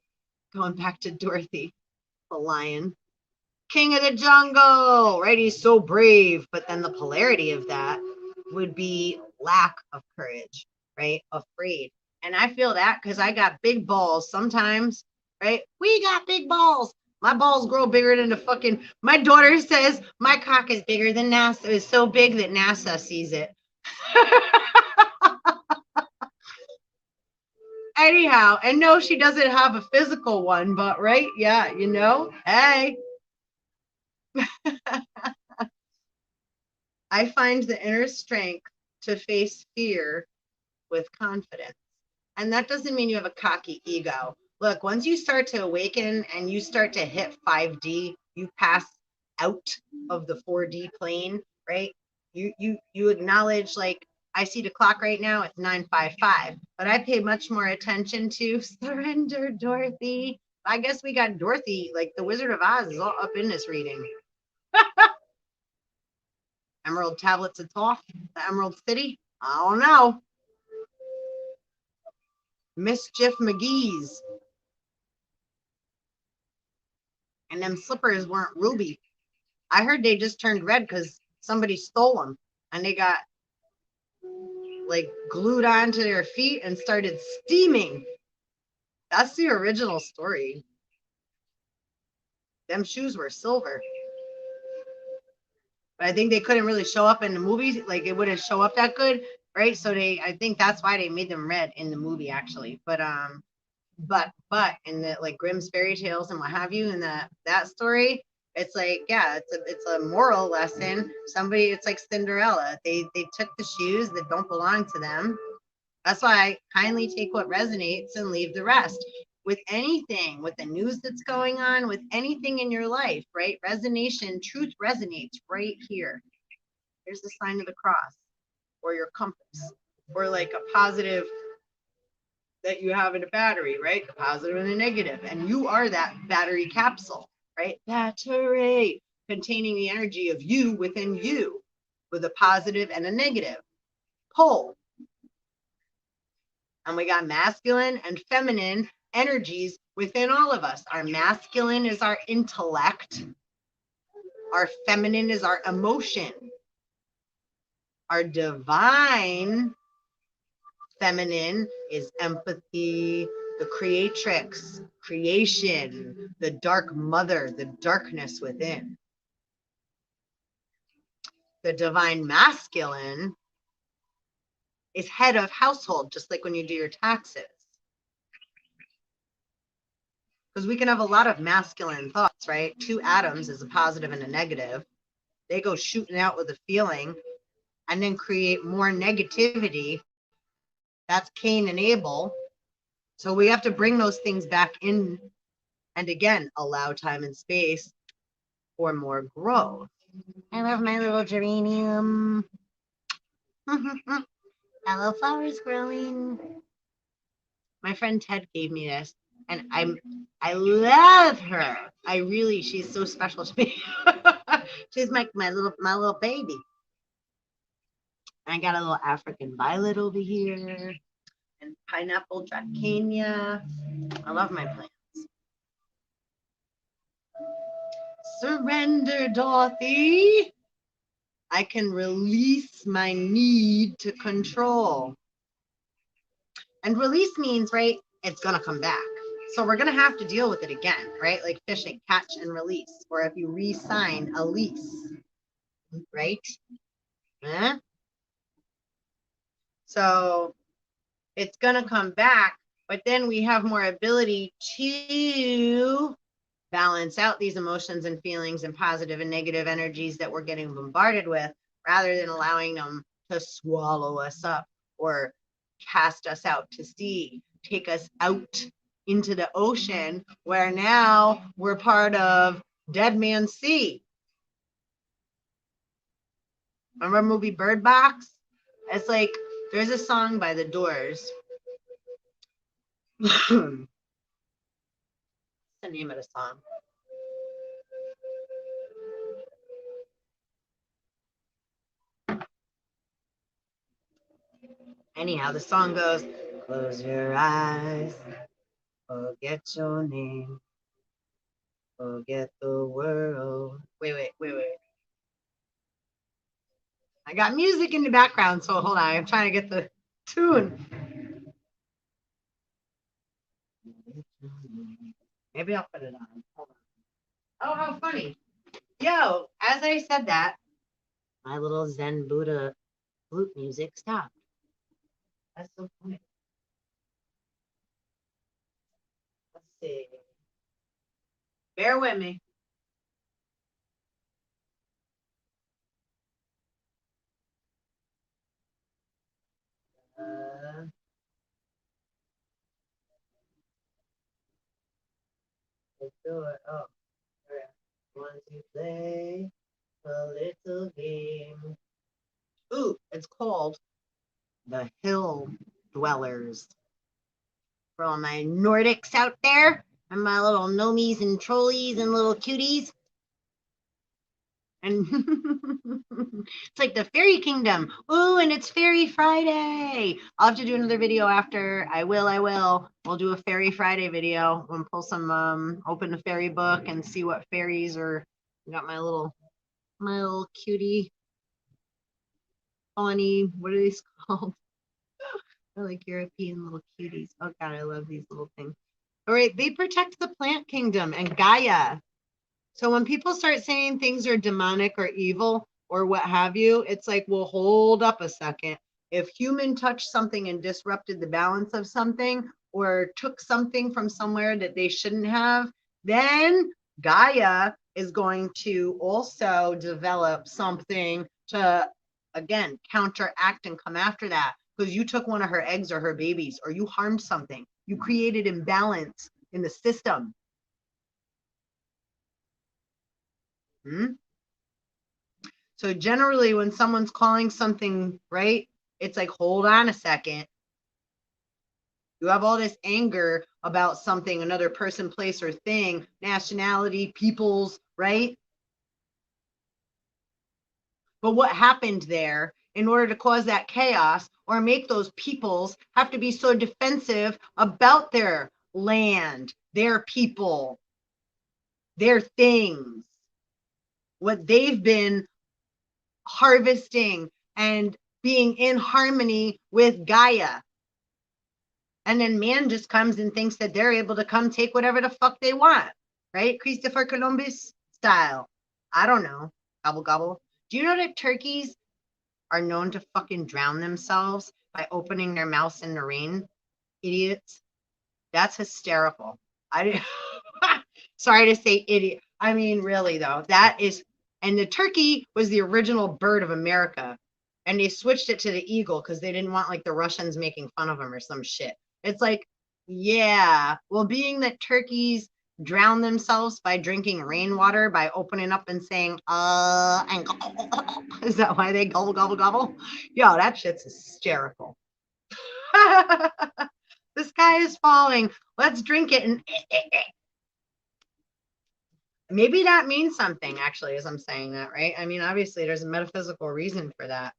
A: Going back to Dorothy, the lion. King of the jungle, right? He's so brave. But then the polarity of that would be lack of courage, right? Afraid. And I feel that because I got big balls sometimes, right? We got big balls. My balls grow bigger than the fucking. My daughter says my cock is bigger than NASA. It's so big that NASA sees it. Anyhow, and no, she doesn't have a physical one, but right? Yeah, you know, hey. I find the inner strength to face fear with confidence. And that doesn't mean you have a cocky ego. Look, once you start to awaken and you start to hit 5D, you pass out of the 4D plane, right? You acknowledge, like, I see the clock right now, it's 9:55, but I pay much more attention to surrender, Dorothy. I guess we got Dorothy, like the Wizard of Oz is all up in this reading. Emerald Tablets of Thoth, the Emerald City. I don't know. Mischief McGee's. And them slippers weren't ruby. I heard they just turned red because somebody stole them and they got like glued onto their feet and started steaming. That's the original story. Them shoes were silver. But I think they couldn't really show up in the movie. Like it wouldn't show up that good, right? So I think that's why they made them red in the movie actually. But in the like Grimm's fairy tales and what have you, in that story, it's like, yeah, it's a moral lesson. Somebody, it's like Cinderella. They took the shoes that don't belong to them. That's why I kindly take what resonates and leave the rest. With anything, with the news that's going on, with anything in your life, right? Resonation, truth resonates right here. Here's the sign of the cross, or your compass, or like a positive that you have in a battery, right? The positive and the negative. And you are that battery capsule, right? Battery containing the energy of you within you with a positive and a negative pole. And we got masculine and feminine energies within all of us. Our masculine is our intellect. Our feminine is our emotion. Our divine feminine is empathy, the creatrix, creation, the dark mother, the darkness within. The divine masculine is head of household, just like when you do your taxes. Because we can have a lot of masculine thoughts, right? 2 atoms is a positive and a negative. They go shooting out with a feeling and then create more negativity. That's Cain and Abel. So we have to bring those things back in and again, allow time and space for more growth. I love my little geranium. Hello, flowers growing. My friend Ted gave me this, and I love her. She's so special to me. She's my little baby. I got a little African violet over here, and pineapple dracaena. I love my plants. Surrender, Dorothy. I can release my need to control. And release means, right, it's going to come back. So we're going to have to deal with it again, right? Like fishing, catch and release. Or if you re-sign a lease, right? So it's going to come back, but then we have more ability to balance out these emotions and feelings and positive and negative energies that we're getting bombarded with, rather than allowing them to swallow us up or cast us out to sea, take us out into the ocean, where now we're part of Dead Man's Sea. Remember movie Bird Box? It's like, there's a song by The Doors. What's the name of the song? Anyhow, the song goes, close your eyes, forget your name, forget the world. Wait. I got music in the background, so hold on. I'm trying to get the tune. Maybe I'll put it on. Hold on. Oh, how funny. Yo, as I said that, my little Zen Buddha flute music stopped. That's so funny. Let's see. Bear with me. Let's do it. Oh, want to play a little game. Ooh, it's called The Hill Dwellers. For all my Nordics out there, and my little gnomies and trolleys and little cuties. And it's like the fairy kingdom. Ooh, and it's Fairy Friday. I'll have to do another video after. I will. We'll do a Fairy Friday video. We'll pull some, open a fairy book and see what fairies are. Got my little cutie, funny, what are these called? They're like European little cuties. Oh God, I love these little things. All right, they protect the plant kingdom and Gaia. So when people start saying things are demonic or evil or what have you, it's like, well, hold up a second. If human touched something and disrupted the balance of something or took something from somewhere that they shouldn't have, then Gaia is going to also develop something to, again, counteract and come after that, because you took one of her eggs or her babies, or you harmed something. You created imbalance in the system. So generally when someone's calling something, right, it's like, hold on a second. You have all this anger about something, another person, place, or thing, nationality, peoples, right? But what happened there in order to cause that chaos or make those peoples have to be so defensive about their land, their people, their things, what they've been harvesting and being in harmony with Gaia. And then man just comes and thinks that they're able to come take whatever the fuck they want, right? Christopher Columbus style. I don't know. Gobble, gobble. Do you know that turkeys are known to fucking drown themselves by opening their mouths in the rain? Idiots. That's hysterical. I sorry to say idiot. I mean, really though, that is, and the turkey was the original bird of America, and they switched it to the eagle because they didn't want like the Russians making fun of them or some shit. It's like, yeah, well, being that turkeys drown themselves by drinking rainwater by opening up and saying and is that why they gobble gobble gobble? Yo, that shit's hysterical. The sky is falling. Let's drink it. And maybe that means something, actually, as I'm saying that, right? I mean, obviously, there's a metaphysical reason for that.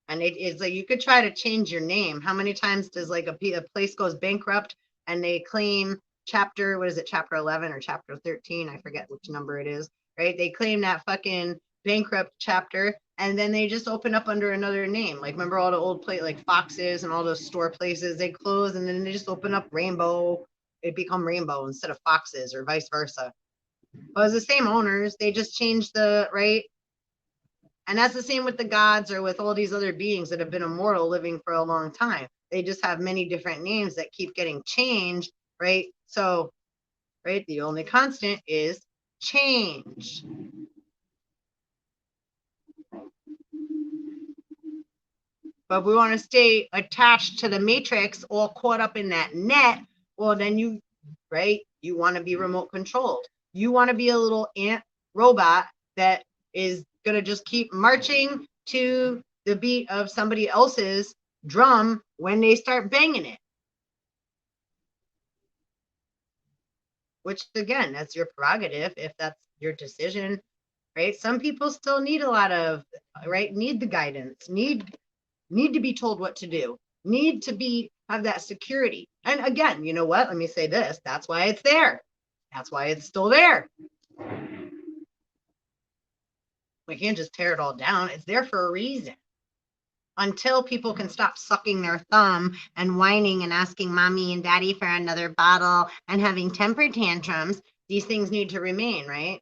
A: And it's like you could try to change your name. How many times does like a place goes bankrupt and they claim chapter, what is it, chapter 11 or chapter 13? I forget which number it is, right? They claim that fucking bankrupt chapter and then they just open up under another name. Like, remember all the old plate like Foxes and all those store places, they close and then they just open up Rainbow. It become Rainbow instead of Foxes or vice versa. Well, it's the same owners. They just changed the, right? And that's the same with the gods or with all these other beings that have been immortal living for a long time. They just have many different names that keep getting changed, right? So, right, the only constant is change. But if we want to stay attached to the matrix, all caught up in that net, well, then you, right, you want to be remote controlled. You want to be a little ant robot that is going to just keep marching to the beat of somebody else's drum when they start banging it. Which, again, that's your prerogative if that's your decision, right? Some people still need a lot of, right, need the guidance, need to be told what to do, need to be have that security. And again, you know what? Let me say this. That's why it's there. That's why it's still there. We can't just tear it all down. It's there for a reason. Until people can stop sucking their thumb and whining and asking mommy and daddy for another bottle and having temper tantrums, these things need to remain, right?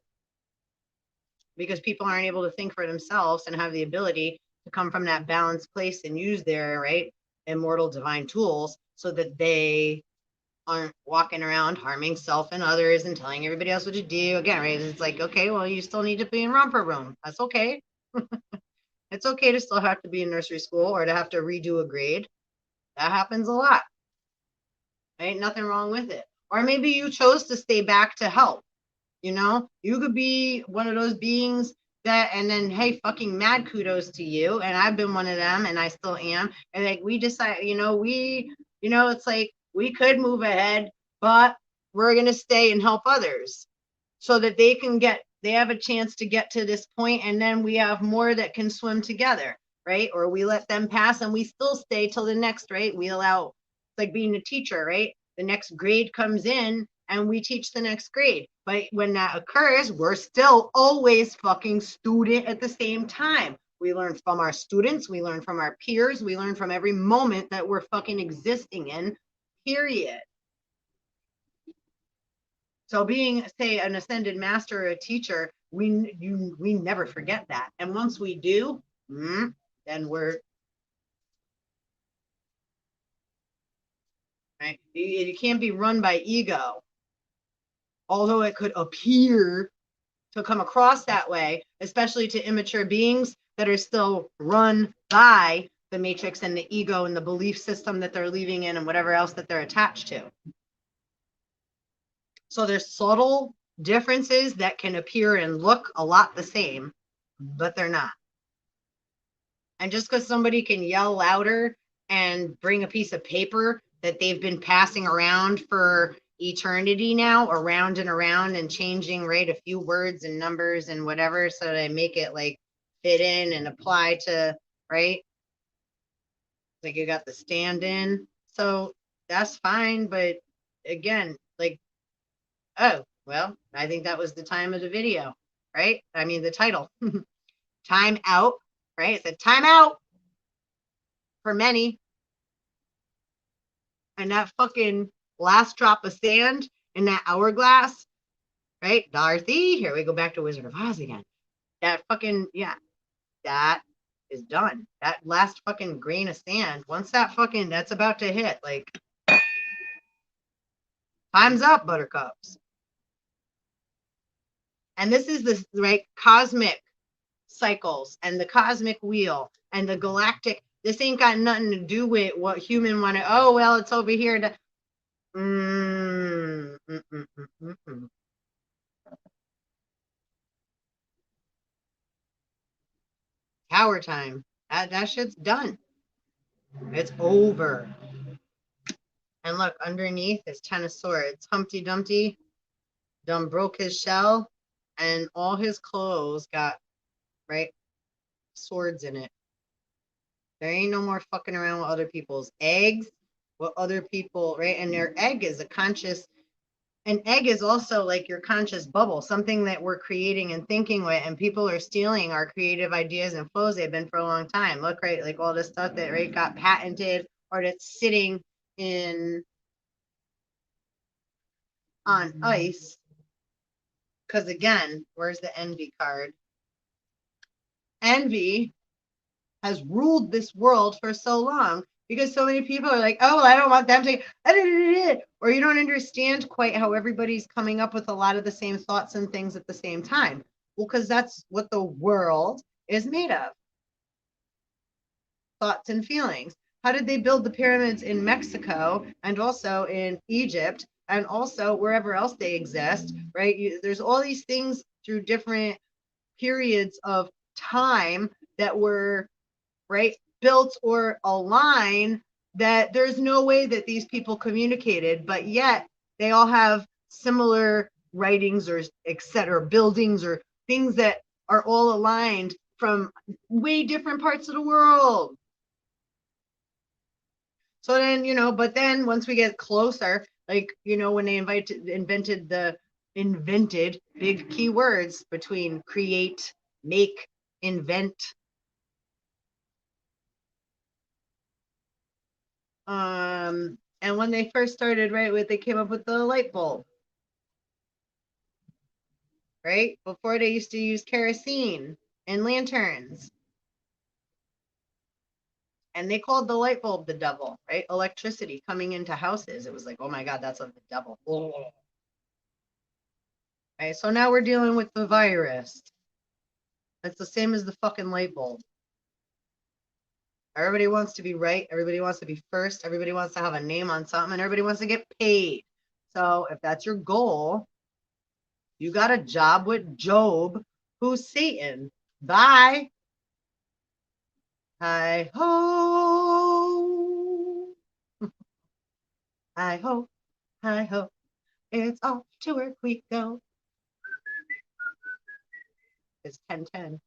A: Because people aren't able to think for themselves and have the ability to come from that balanced place and use their, right, immortal divine tools so that they aren't walking around harming self and others and telling everybody else what to do. Again, right? It's like, okay, well, you still need to be in romper room. That's okay. It's okay to still have to be in nursery school or to have to redo a grade. That happens a lot. Ain't nothing wrong with it. Or maybe you chose to stay back to help. You know, you could be one of those beings that, and then, hey, fucking mad kudos to you. And I've been one of them and I still am. And like, we decide, it's like we could move ahead, but we're going to stay and help others so that they have a chance to get to this point. And then we have more that can swim together, right? Or we let them pass and we still stay till the next, right? We allow, it's like being a teacher, right? The next grade comes in and we teach the next grade. But when that occurs, we're still always fucking student at the same time. We learn from our students, we learn from our peers, we learn from every moment that we're fucking existing in, period. So being, say, an ascended master or a teacher, we never forget that. And once we do, then we're, right? You can't be run by ego. Although it could appear to come across that way, especially to immature beings that are still run by the matrix and the ego and the belief system that they're living in and whatever else that they're attached to. So there's subtle differences that can appear and look a lot the same, but they're not. And just because somebody can yell louder and bring a piece of paper that they've been passing around for eternity now, around and changing, right, a few words and numbers and whatever so they make it like fit in and apply to, right, like you got the stand in, so that's fine. But again, like, oh, well, I think that was the time of the video, right? I mean, the title, time out, right? It said time out for many. And that fucking last drop of sand in that hourglass, right? Dorothy, here we go back to Wizard of Oz again. That fucking, yeah, that is done. That last fucking grain of sand, once that fucking, that's about to hit, like, time's up, buttercups. And this is the, right, cosmic cycles and the cosmic wheel and the galactic. This ain't got nothing to do with what human want to, oh, well, it's over here. Tower time. That shit's done. It's over. And look, underneath is Ten of Swords. Humpty Dumpty done broke his shell, and all his clothes got, right, swords in it. There ain't no more fucking around with other people's eggs, with other people, right? And their egg is a conscious, an egg is also like your conscious bubble, something that we're creating and thinking with, and people are stealing our creative ideas and flows they've been for a long time. Look, right, like all this stuff that, right, got patented or that's sitting in on ice. Because again, where's the envy card? Envy has ruled this world for so long because so many people are like, oh, I don't want them to, or you don't understand quite how everybody's coming up with a lot of the same thoughts and things at the same time. Well, because that's what the world is made of. Thoughts and feelings. How did they build the pyramids in Mexico and also in Egypt and also wherever else they exist, right? There's all these things through different periods of time that were, right, built or align, that there's no way that these people communicated, but yet they all have similar writings or etc., buildings or things that are all aligned from way different parts of the world. So then, but then once we get closer, like, when they invented big keywords between create, make, invent. And when they first started, right, they came up with the light bulb, right? Before they used to use kerosene and lanterns. And they called the light bulb the devil, right? Electricity coming into houses. It was like, oh my God, that's of the devil. Right? So now we're dealing with the virus. It's the same as the fucking light bulb. Everybody wants to be right. Everybody wants to be first. Everybody wants to have a name on something, and everybody wants to get paid. So if that's your goal, you got a job with Job, who's Satan. Bye. Hi ho. Hi ho. Hi ho. It's off to work we go. It's 10:10.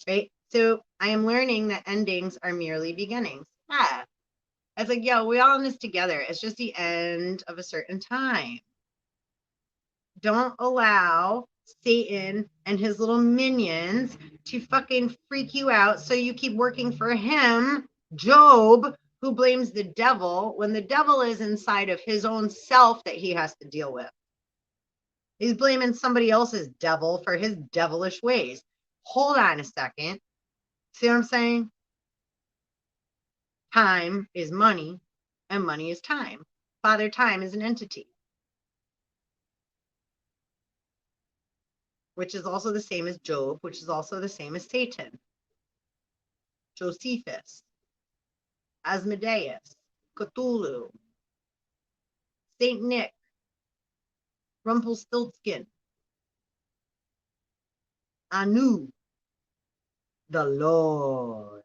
A: Right? So I am learning that endings are merely beginnings. Yeah. It's like, yo, we all in this together. It's just the end of a certain time. Don't allow Satan and his little minions to fucking freak you out so you keep working for him, Job, who blames the devil when the devil is inside of his own self that he has to deal with. He's blaming somebody else's devil for his devilish ways. Hold on a second. See what I'm saying? Time is money, and money is time. Father Time is an entity, which is also the same as Job, which is also the same as Satan, Josephus, Asmodeus, Cthulhu, Saint Nick, Rumpelstiltskin, Anu, the Lord,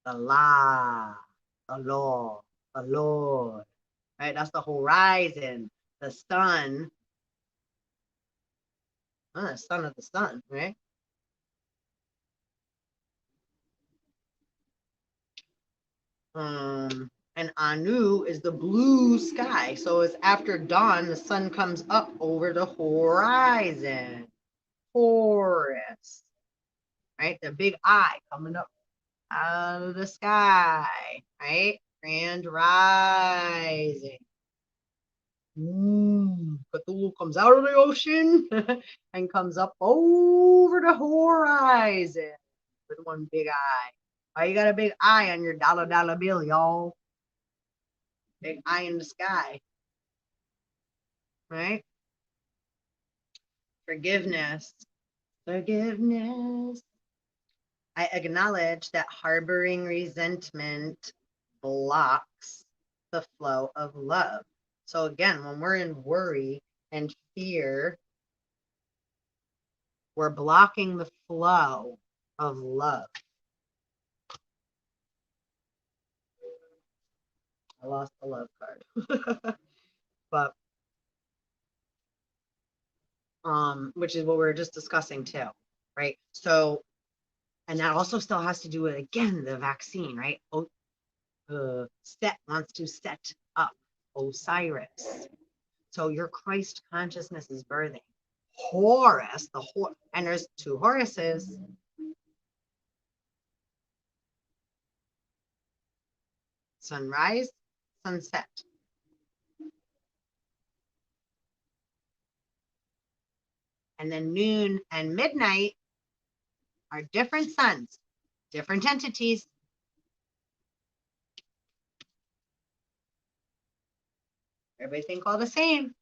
A: the La, the Lord, the Lord. Right? That's the horizon, the sun. The son of the sun, right? And Anu is the blue sky. So it's after dawn, the sun comes up over the horizon. Taurus, right? The big eye coming up out of the sky, right? Grand rising. Cthulhu comes out of the ocean and comes up over the horizon with one big eye. Why you got a big eye on your dollar bill, y'all? Big eye in the sky, right? Forgiveness. Forgiveness. I acknowledge that harboring resentment blocks the flow of love. So again, when we're in worry and fear, we're blocking the flow of love. I lost the love card. But which is what we were just discussing too, right? So, and that also still has to do with, again, the vaccine, right? Set wants to set up Osiris. So your Christ consciousness is birthing. Horus, and there's two Horuses. Sunrise, sunset. And then noon and midnight are different suns, different entities. Everybody think all the same.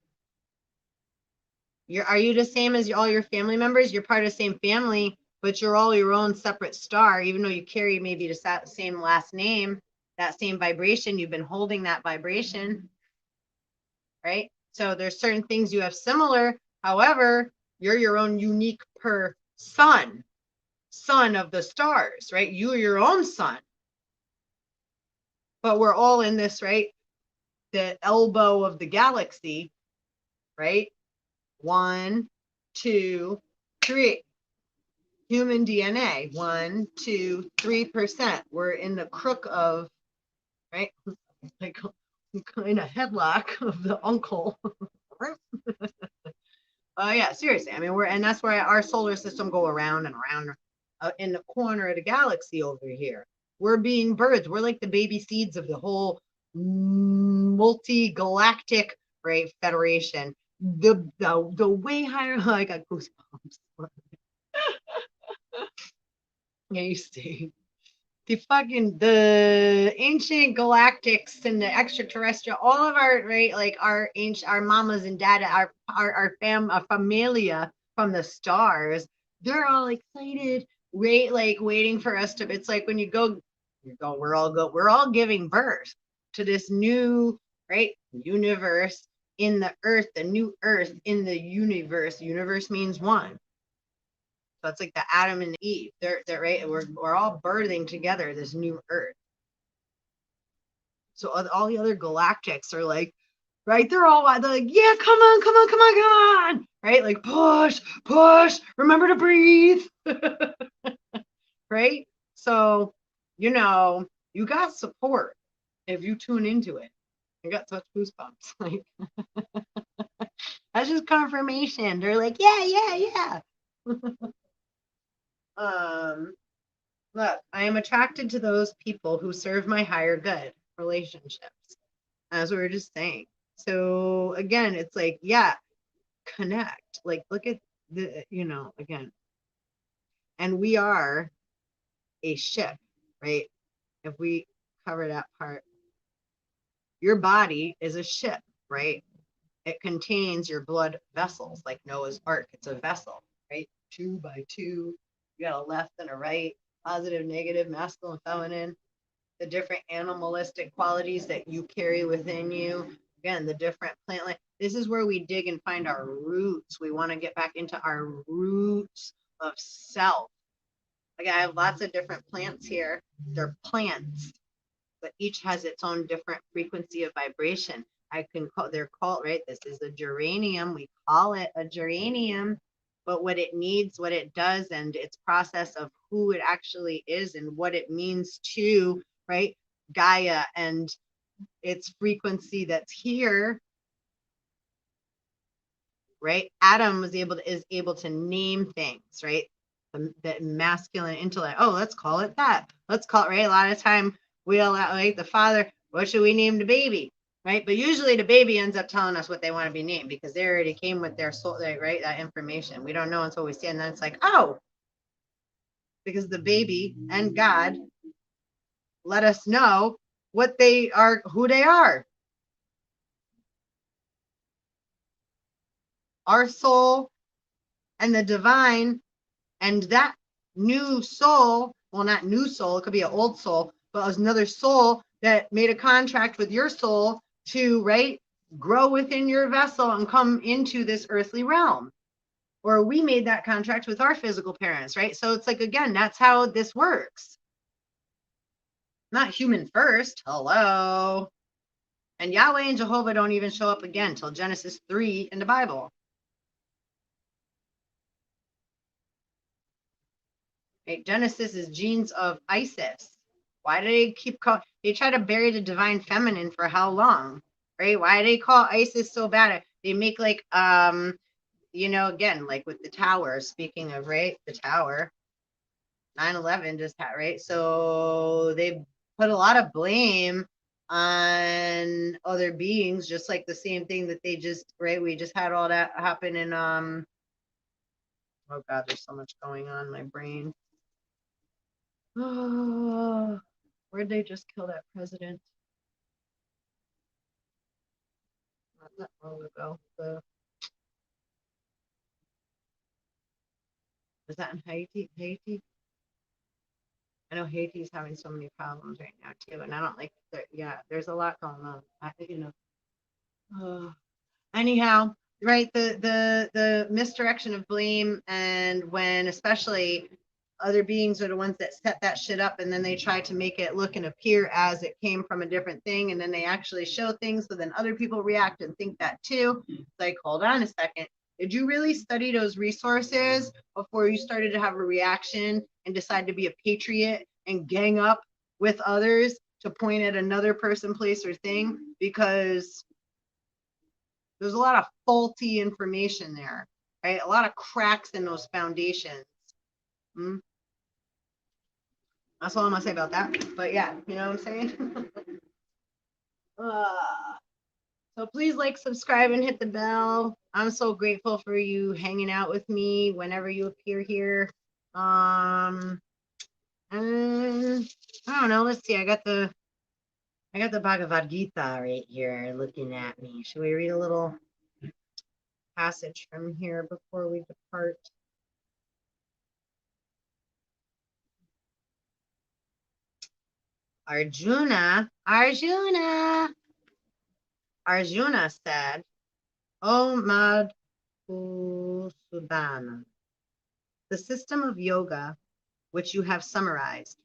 A: Are you the same as all your family members? You're part of the same family, but you're all your own separate star, even though you carry maybe the same last name, that same vibration. You've been holding that vibration, right? So there's certain things you have similar. However, you're your own unique son of the stars, right? You are your own son. But we're all in this, right? The elbow of the galaxy, right? 1, 2, 3. Human DNA, 1, 2, 3%. We're in the crook of, right? Like in a headlock of the uncle. Yeah, seriously. I mean, and that's where our solar system go around and around in the corner of the galaxy over here. We're being birthed. We're like the baby seeds of the whole multi-galactic, right, federation. The way higher, I got goosebumps. Yeah, you see. The ancient galactics and the extraterrestrial, all of our, right, like our mamas and dad, our familia from the stars, they're all excited, right? Like waiting for us to. It's like when we're all giving birth to this new, right, universe in the earth, the new earth in the universe. Universe means one. So it's like the Adam and Eve. They're right. We're all birthing together this new Earth. So all the other galactics are like, right? They're like, yeah, come on, right? Like push. Remember to breathe, right? So you got support if you tune into it. I got such goosebumps. Like that's just confirmation. They're like, yeah. Look, I am attracted to those people who serve my higher good, relationships, as we were just saying. So again, it's like, yeah, connect. Like, look at again. And we are a ship, right? If we cover that part, your body is a ship, right? It contains your blood vessels, like Noah's Ark. It's a vessel, right? 2 by 2. You got a left and a right, positive, negative, masculine, feminine, the different animalistic qualities that you carry within you. Again, the different plant life. This is where we dig and find our roots. We want to get back into our roots of self. Like I have lots of different plants here. They're plants, but each has its own different frequency of vibration. They're called, right? This is a geranium. We call it a geranium, but what it needs, what it does, and its process of who it actually is and what it means to, right, Gaia and It's frequency that's here, right? Adam is able to name things, right? The masculine intellect. Oh, let's call it that. Let's call it, right? A lot of time we'll like the father, what should we name the baby? Right? But usually the baby ends up telling us what they want to be named because they already came with their soul, right? That information. We don't know until we see it. And then it's like, oh, because the baby and God let us know what they are, who they are. Our soul and the divine and that new soul, well, not new soul, it could be an old soul, but it was another soul that made a contract with your soul to, right, grow within your vessel and come into this earthly realm. Or we made that contract with our physical parents, right? So it's like, again, that's how this works. Not human first. Hello. And Yahweh and Jehovah don't even show up again till Genesis 3 in the Bible. Right? Genesis is genes of Isis. Why do they keep calling? They try to bury the divine feminine for how long? Right? Why do they call Isis so bad? They make like again, like with the tower, speaking of, right, the tower, 9/11 just had, right? So they put a lot of blame on other beings, just like the same thing that they just, right, we just had all that happen in oh god, there's so much going on in my brain. Oh, where'd they just kill that president? Not that long ago. Was that in Haiti? Haiti? I know Haiti's having so many problems right now too, and I don't like that. Yeah, there's a lot going on. Anyhow, right? The misdirection of blame, and when especially other beings are the ones that set that shit up, and then they try to make it look and appear as it came from a different thing, and then they actually show things, so then other people react and think that too. It's like, hold on a second. Did you really study those resources before you started to have a reaction and decide to be a patriot and gang up with others to point at another person, place, or thing? Because there's a lot of faulty information there, right? A lot of cracks in those foundations. Mm. That's all I'm gonna say about that. But yeah, you know what I'm saying? So please like, subscribe, and hit the bell. I'm so grateful for you hanging out with me whenever you appear here. And I don't know. Let's see. I got the Bhagavad Gita right here looking at me. Should we read a little passage from here before we depart? Arjuna said, "O Madhusudana, the system of yoga which you have summarized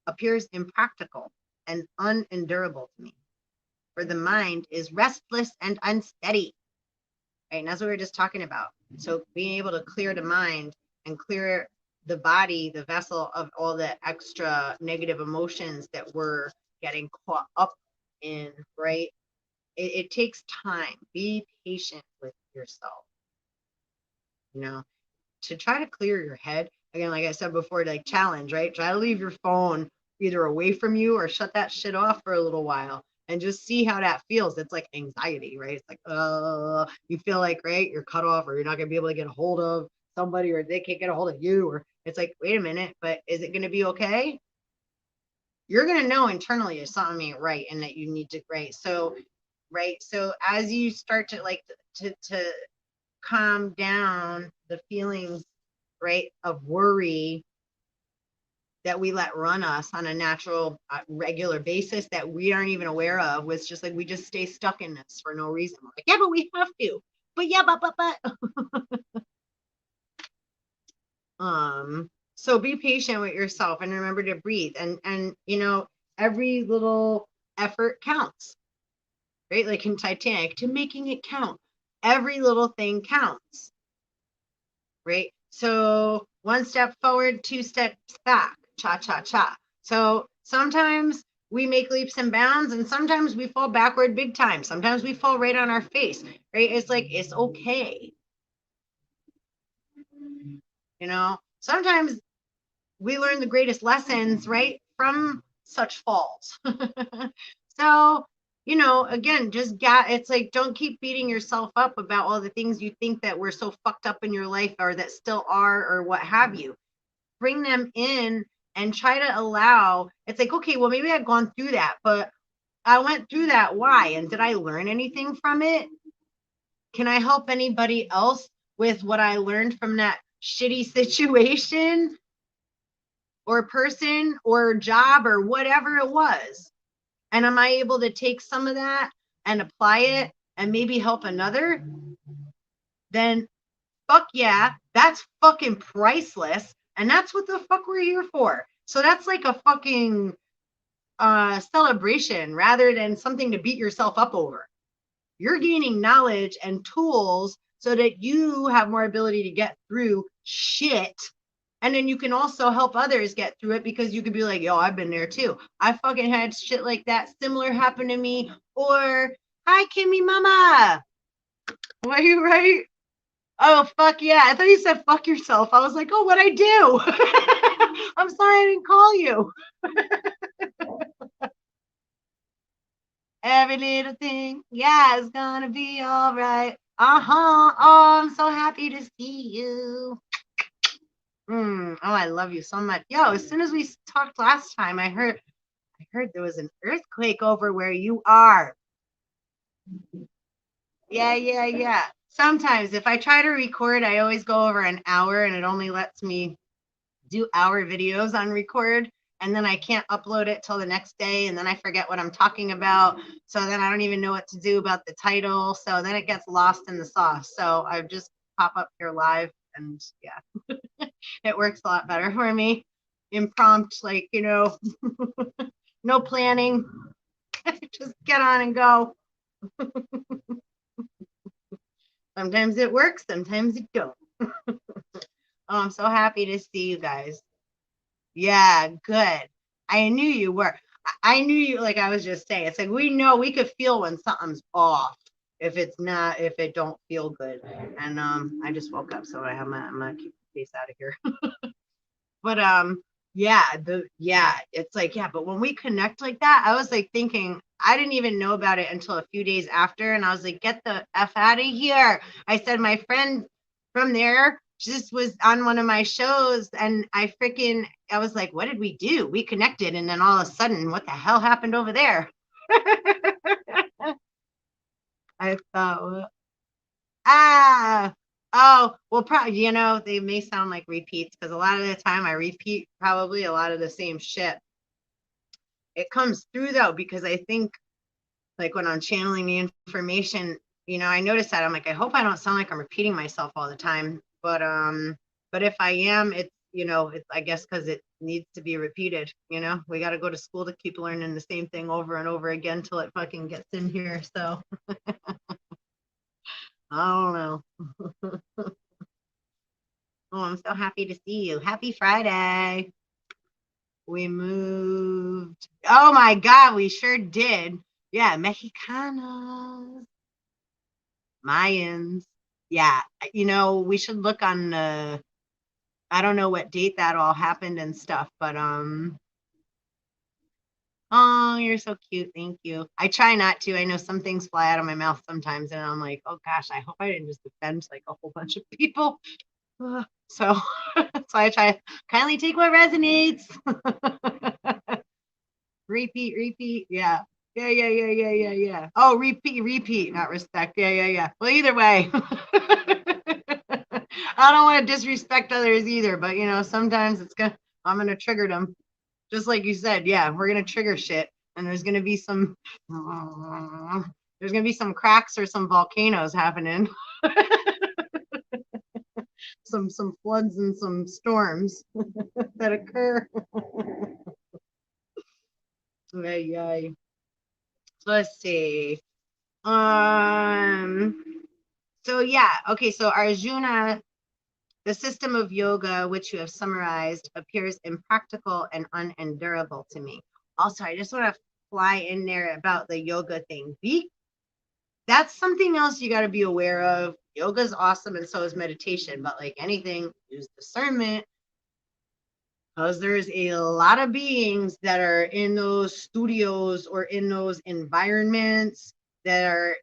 A: appears impractical and unendurable to me, for the mind is restless and unsteady." Right? And that's what we were just talking about. So being able to clear the mind and clear the body, the vessel, of all the extra negative emotions that we're getting caught up in, right? It takes time. Be patient with yourself, to try to clear your head. Again, like I said before, like challenge, right? Try to leave your phone either away from you or shut that shit off for a little while and just see how that feels. It's like anxiety, right? It's like, you feel like, right, you're cut off, or you're not going to be able to get a hold of somebody, or they can't get a hold of you, or it's like, wait a minute, but is it going to be okay? You're going to know internally if something ain't right and that you need to, right? So as you start to like to calm down the feelings, right, of worry that we let run us on a natural, regular basis that we aren't even aware of, was just like we just stay stuck in this for no reason. We're like, yeah, but we have to. But yeah, but. So be patient with yourself and remember to breathe. And every little effort counts, right? Like in Titanic, to making it count. Every little thing counts, right? So one step forward, two steps back, cha cha cha. So sometimes we make leaps and bounds, and sometimes we fall backward big time. Sometimes we fall right on our face, right? It's like, it's okay. You know, sometimes we learn the greatest lessons, right, from such falls. So, you know, again, it's like, don't keep beating yourself up about all the things you think that were so fucked up in your life or that still are or what have you. Bring them in and try to allow, it's like, okay, well, maybe I've gone through that, but I went through that. Why? And did I learn anything from it? Can I help anybody else with what I learned from that shitty situation or person or job or whatever it was? And am I able to take some of that and apply it and maybe help another? Then fuck yeah, that's fucking priceless. And that's what the fuck we're here for. So that's like a fucking celebration rather than something to beat yourself up over. You're gaining knowledge and tools so that you have more ability to get through shit. And then you can also help others get through it, because you could be like, yo, I've been there too. I fucking had shit like that similar happen to me. Or, hi, Kimmy Mama. Were you right? Oh, fuck yeah. I thought you said fuck yourself. I was like, oh, what'd I do? I'm sorry I didn't call you. Every little thing, yeah, it's gonna be all right. Oh, I'm so happy to see you. Oh, I love you so much. Yo, as soon as we talked last time, I heard there was an earthquake over where you are. Yeah. Sometimes if I try to record, I always go over an hour and it only lets me do hour videos on record. And then I can't upload it till the next day. And then I forget what I'm talking about. So then I don't even know what to do about the title. So then it gets lost in the sauce. So I just pop up here live, and yeah, it works a lot better for me. Impromptu, like, you know, no planning. Just get on and go. Sometimes it works, sometimes it don't. Oh, I'm so happy to see you guys. Yeah, good. I knew you were. I knew you, like I was just saying. It's like, we could feel when something's off if it don't feel good. And I just woke up, so I'm gonna keep the face out of here. But it's like, yeah, but when we connect like that, I was like thinking, I didn't even know about it until a few days after, and I was like, get the F out of here. I said, my friend from there just was on one of my shows, and I was like, what did we do? We connected, and then all of a sudden, what the hell happened over there? I thought, oh, well, probably, you know, they may sound like repeats, because a lot of the time I repeat probably a lot of the same shit. It comes through though, because I think, like, when I'm channeling the information, you know, I notice that I'm like, I hope I don't sound like I'm repeating myself all the time. But if I am, it's, you know, it's, I guess, because it needs to be repeated. You know, we got to go to school to keep learning the same thing over and over again till it fucking gets in here. So I don't know. Oh, I'm so happy to see you. Happy Friday. We moved. Oh my God, we sure did. Yeah, Mexicanos, Mayans. Yeah, you know, we should look on the, I don't know what date that all happened and stuff, but oh, you're so cute. Thank you. I try not to. I know some things fly out of my mouth sometimes, and I'm like, oh gosh, I hope I didn't just offend like a whole bunch of people. So I try to kindly take what resonates. Repeat. Yeah. Yeah. Oh, repeat, not respect. Yeah. Well, either way. I don't want to disrespect others either, but you know, sometimes I'm gonna trigger them. Just like you said, yeah, we're gonna trigger shit, and there's gonna be some cracks or some volcanoes happening. some floods and some storms that occur. Yeah. So let's see. So yeah, okay, so Arjuna, the system of yoga which you have summarized appears impractical and unendurable to me. Also, I just want to fly in there about the yoga thing. That's something else you got to be aware of. Yoga is awesome, and so is meditation. But like anything, use discernment, because there's a lot of beings that are in those studios or in those environments that are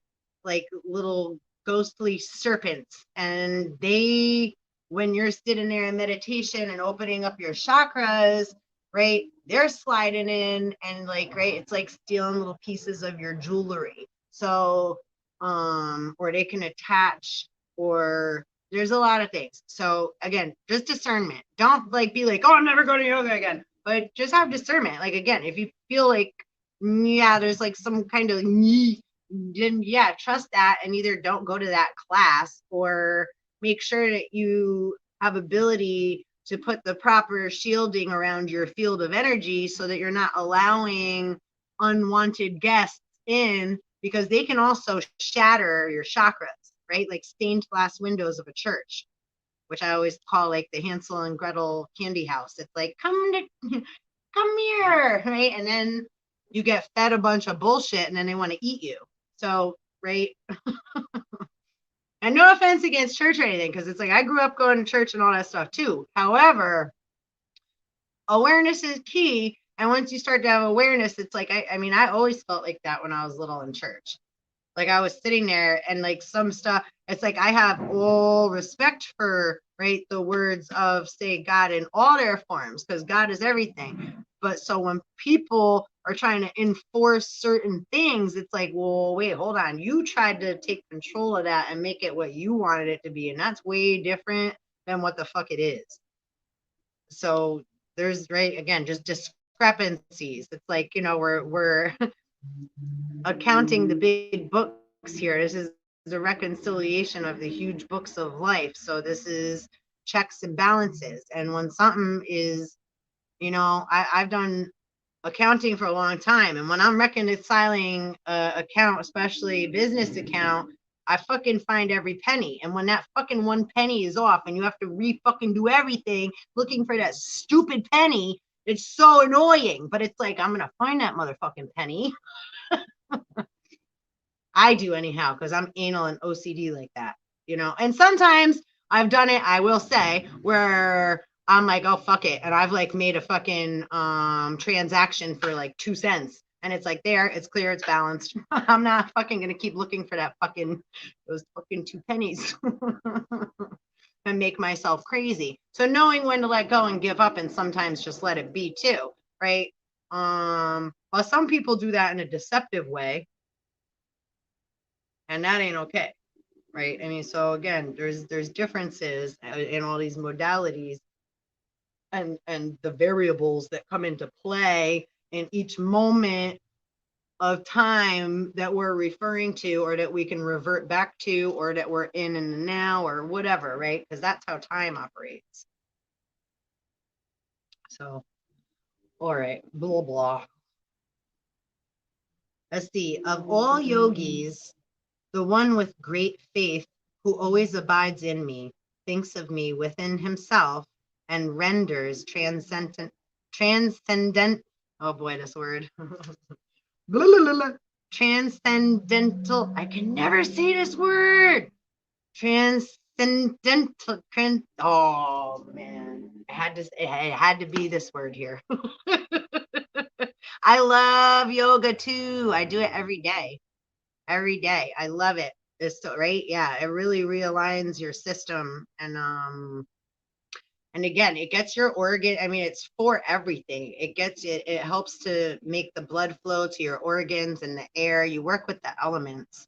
A: like little ghostly serpents, and they, when you're sitting there in meditation and opening up your chakras, right, they're sliding in and like, right, it's like stealing little pieces of your jewelry. So or they can attach, or there's a lot of things. So again, just discernment. Don't like be like, oh, I'm never going to yoga again. But just have discernment. Like again, if you feel like, yeah, there's like some kind of, then yeah, trust that and either don't go to that class, or make sure that you have ability to put the proper shielding around your field of energy so that you're not allowing unwanted guests in, because they can also shatter your chakras, right? Like stained glass windows of a church, which I always call like the Hansel and Gretel candy house. It's like, come here, right? And then you get fed a bunch of bullshit and then they want to eat you. So, right. And no offense against church or anything, because it's like I grew up going to church and all that stuff too. However, awareness is key. And once you start to have awareness, it's like, I mean, I always felt like that when I was little in church. Like I was sitting there and like some stuff, it's like I have all respect for, right, the words of, say, God in all their forms, because God is everything. But so when people are trying to enforce certain things, it's like, well, wait, hold on. You tried to take control of that and make it what you wanted it to be. And that's way different than what the fuck it is. So there's, right, again, just discrepancies. It's like, we're accounting the big books here. This is a reconciliation of the huge books of life. So this is checks and balances. And when something is, I've done accounting for a long time. And when I'm reconciling account, especially business account, I fucking find every penny. And when that fucking one penny is off and you have to fucking do everything looking for that stupid penny, it's so annoying. But it's like, I'm going to find that motherfucking penny. I do anyhow, because I'm anal and OCD like that, and sometimes I've done it, I will say, where I'm like, oh, fuck it. And I've like made a fucking transaction for like 2 cents. And it's like, there, it's clear, it's balanced. I'm not fucking going to keep looking for those fucking 2 pennies and make myself crazy. So knowing when to let go and give up and sometimes just let it be too, right? Well, some people do that in a deceptive way. And that ain't okay, right? I mean, so again, there's differences in all these modalities and the variables that come into play in each moment of time that we're referring to, or that we can revert back to, or that we're in the now, or whatever, right? Because that's how time operates. So, all right, blah blah. Let's see. Of all yogis, the one with great faith, who always abides in me, thinks of me within himself, and renders transcendent, oh boy, this word. Transcendental, I can never say this word. Transcendental, oh man, it had to be this word here. I love yoga too. I do it every day. Every day. I love it. It's so, right. Yeah. It really realigns your system. And again, it gets your organ. I mean, it's for everything. It helps to make the blood flow to your organs and the air. You work with the elements.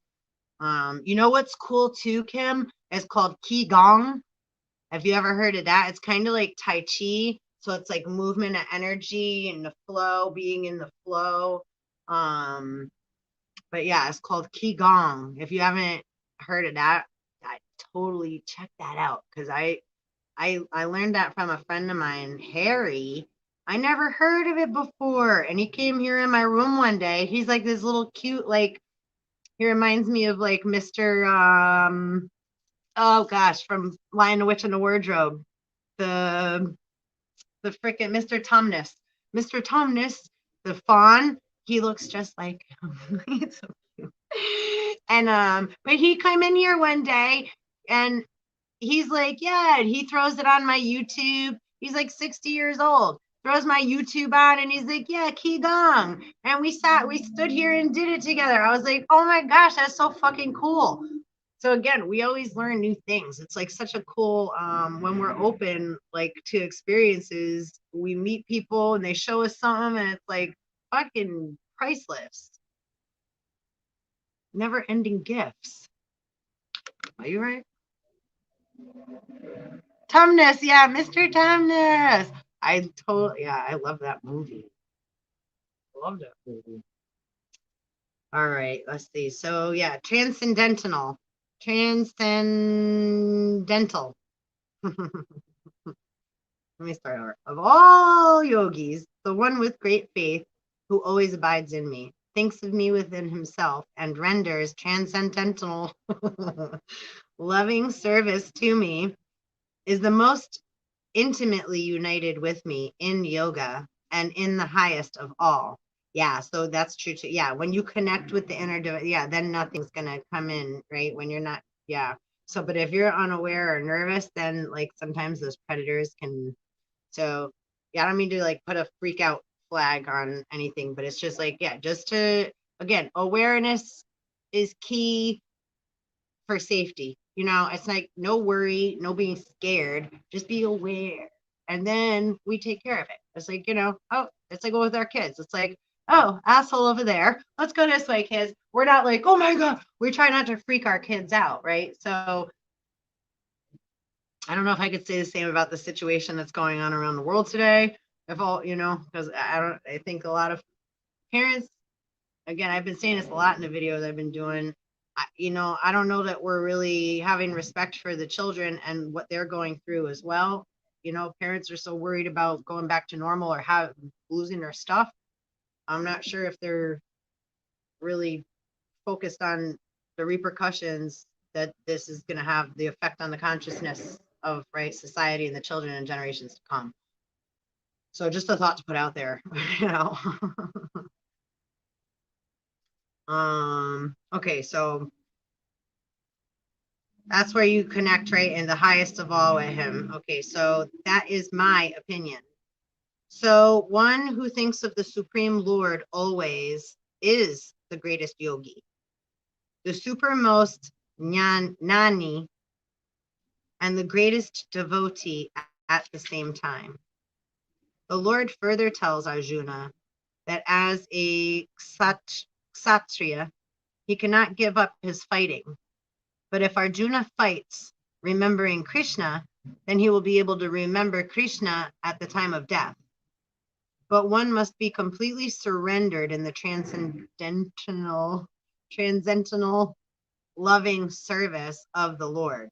A: You know what's cool too, Kim? It's called Qigong. Have you ever heard of that? It's kind of like Tai Chi. So it's like movement of energy and the flow, being in the flow. But yeah, it's called Qigong. If you haven't heard of that, I totally check that out, because I learned that from a friend of mine, Harry. I never heard of it before, and he came here in my room one day. He's like this little cute, like, he reminds me of like Mr. Oh gosh, from Lion, the Witch, and the Wardrobe, the freaking Mr. Tumnus. Mr. Tumnus, the fawn, he looks just like him. He's so cute. And but he came in here one day and he's like, yeah, and he throws it on my YouTube. He's like 60 years old. Throws my YouTube on and he's like, yeah, Qigong. And we stood here and did it together. I was like, oh my gosh, that's so fucking cool. So again, we always learn new things. It's like such a cool when we're open like to experiences, we meet people and they show us something and it's like fucking priceless. Never ending gifts. Are you right? Tumnus, yeah, Mr. Tumnus. I love that movie. I love that movie. All right, let's see. So yeah, transcendental. Transcendental. Let me start over. Of all yogis, the one with great faith who always abides in me, thinks of me within himself, and renders transcendental loving service to me, is the most intimately united with me in yoga and in the highest of all. Yeah, so that's true too. Yeah, when you connect with the inner, yeah, then nothing's gonna come in, right? When you're not, yeah. So, but if you're unaware or nervous, then like sometimes those predators can. So, yeah, I don't mean to like put a freak out flag on anything, but it's just like, yeah, just to again, awareness is key for safety. You know, it's like no worry, no being scared, just be aware. And then we take care of it. It's like, you know, oh, it's like with our kids. It's like, oh, asshole over there. Let's go this way, kids. We're not like, oh my God. We try not to freak our kids out, right? So I don't know if I could say the same about the situation that's going on around the world today. If all, you know, because I think a lot of parents, again, I've been saying this a lot in the videos I've been doing. You know, I don't know that we're really having respect for the children and what they're going through as well. You know, parents are so worried about going back to normal or losing their stuff. I'm not sure if they're really focused on the repercussions that this is going to have the effect on the consciousness of right society and the children and generations to come. So just a thought to put out there, you know. Okay, so that's where you connect, right? In the highest of all with him. Okay, so that is my opinion. So one who thinks of the Supreme Lord always is the greatest yogi, the supermost Nani, and the greatest devotee at the same time. The Lord further tells Arjuna that as a Kshatriya, he cannot give up his fighting. But if Arjuna fights remembering Krishna, then he will be able to remember Krishna at the time of death. But one must be completely surrendered in the transcendental loving service of the Lord.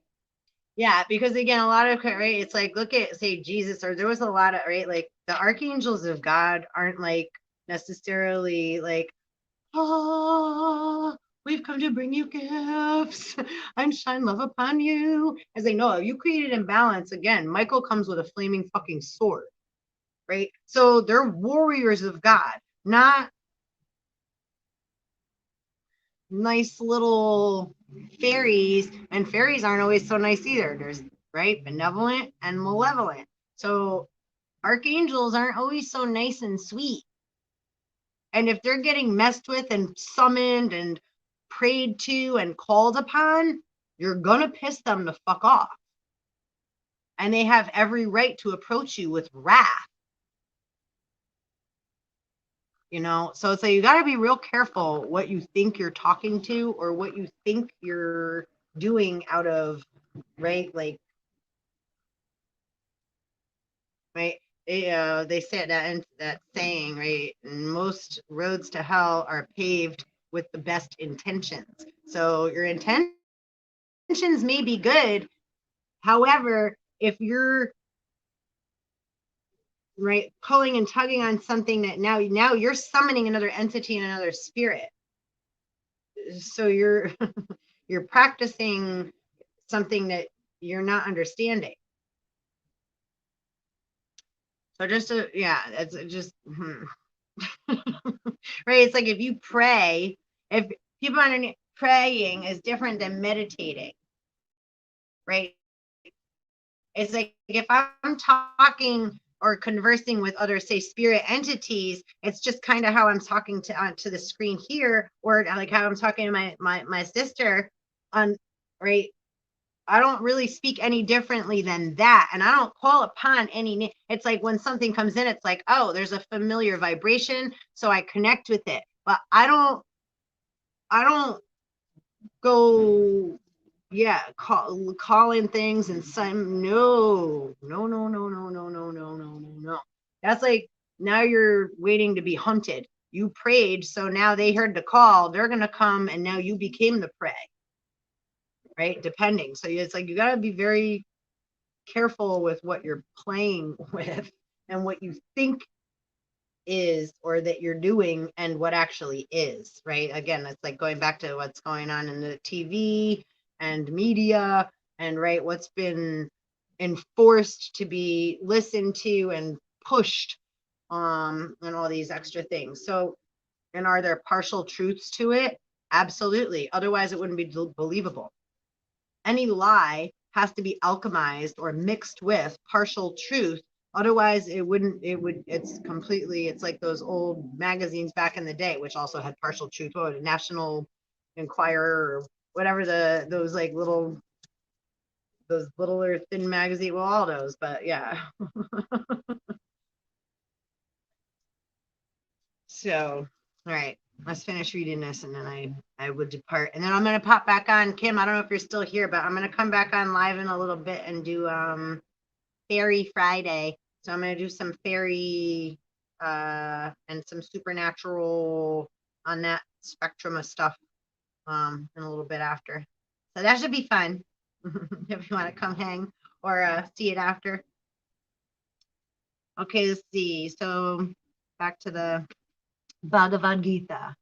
A: Yeah, because again, a lot of, right, it's like, look at, say, Jesus, or there was a lot of, right, like the archangels of God aren't like necessarily like, oh, we've come to bring you gifts and shine love upon you. As they know, you created imbalance. Again, Michael comes with a flaming fucking sword, right? So they're warriors of God, not nice little fairies. And fairies aren't always so nice either. There's, right, benevolent and malevolent. So archangels aren't always so nice and sweet. And if they're getting messed with and summoned and prayed to and called upon, you're going to piss them the fuck off. And they have every right to approach you with wrath. You know, so it's like you got to be real careful what you think you're talking to or what you think you're doing out of, right? Like, right? They said that, and that saying, right? Most roads to hell are paved with the best intentions. So your intentions may be good. However, if you're right pulling and tugging on something that now you're summoning another entity and another spirit, so you're you're practicing something that you're not understanding. So just to, yeah, it's just Right? It's like if you pray, if people understand praying is different than meditating, right? It's like if I'm talking or conversing with other, say, spirit entities, it's just kind of how I'm talking to the screen here, or like how I'm talking to my sister on, right? I don't really speak any differently than that. And I don't call upon any, it's like when something comes in, it's like, oh, there's a familiar vibration. So I connect with it. But I don't go, yeah, call in things and some, no. That's like, now you're waiting to be hunted. You prayed. So now they heard the call. They're going to come. And now you became the prey, right? Depending. So it's like, you got to be very careful with what you're playing with and what you think is or that you're doing and what actually is, right? Again, it's like going back to what's going on in the TV and media and right what's been enforced to be listened to and pushed and all these extra things. So, and are there partial truths to it? Absolutely. Otherwise it wouldn't be believable. Any lie has to be alchemized or mixed with partial truth. Otherwise, it's completely, it's like those old magazines back in the day, which also had partial truth. Oh, the National Enquirer or whatever, those like those littler thin magazine, well, all those, but yeah. So, all right, let's finish reading this and then I would depart. And then I'm going to pop back on. Kim, I don't know if you're still here, but I'm going to come back on live in a little bit and do Fairy Friday. So I'm going to do some fairy and some supernatural on that spectrum of stuff in a little bit after. So that should be fun if you want to come hang or see it after. Okay, let's see. So back to the Bhagavad Gita.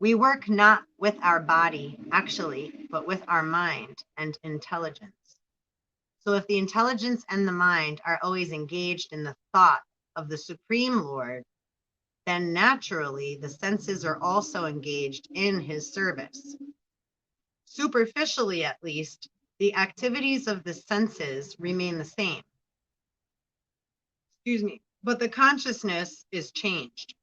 A: We work not with our body, actually, but with our mind and intelligence. So if the intelligence and the mind are always engaged in the thought of the Supreme Lord, then naturally the senses are also engaged in his service. Superficially, at least, the activities of the senses remain the same. Excuse me, but the consciousness is changed.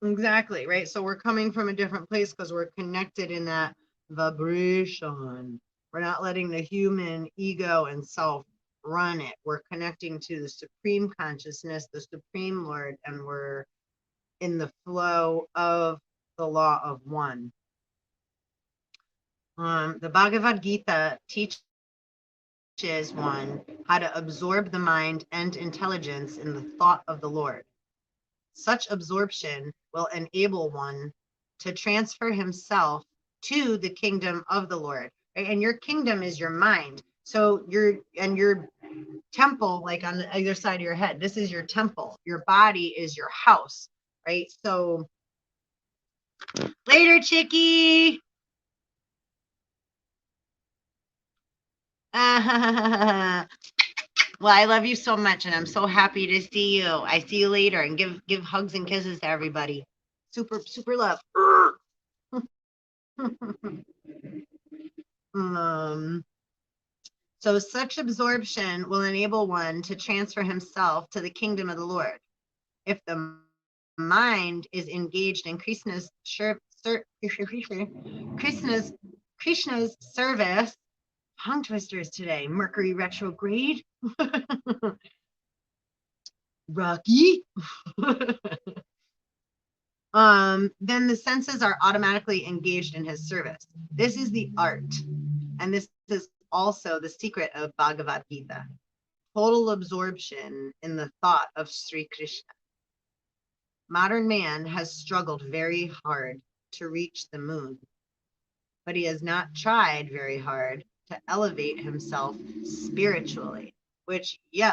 A: Exactly, right? So we're coming from a different place because we're connected in that vibration. We're not letting the human ego and self run it. We're connecting to the supreme consciousness, the supreme Lord, and we're in the flow of the law of one. The Bhagavad Gita teaches one how to absorb the mind and intelligence in the thought of the Lord. Such absorption will enable one to transfer himself to the kingdom of the Lord. Right? And your kingdom is your mind. So your temple, like on either side of your head, this is your temple. Your body is your house, right? So later, chickie. Well, I love you so much, and I'm so happy to see you. I see you later, and give hugs and kisses to everybody. Super love. So such absorption will enable one to transfer himself to the kingdom of the Lord. If the mind is engaged in Krishna's service, tongue twisters today, Mercury retrograde, Rocky. Then the senses are automatically engaged in his service. This is the art, and this is also the secret of Bhagavad Gita. Total absorption in the thought of Sri Krishna. Modern man has struggled very hard to reach the moon, but he has not tried very hard to elevate himself spiritually, which, you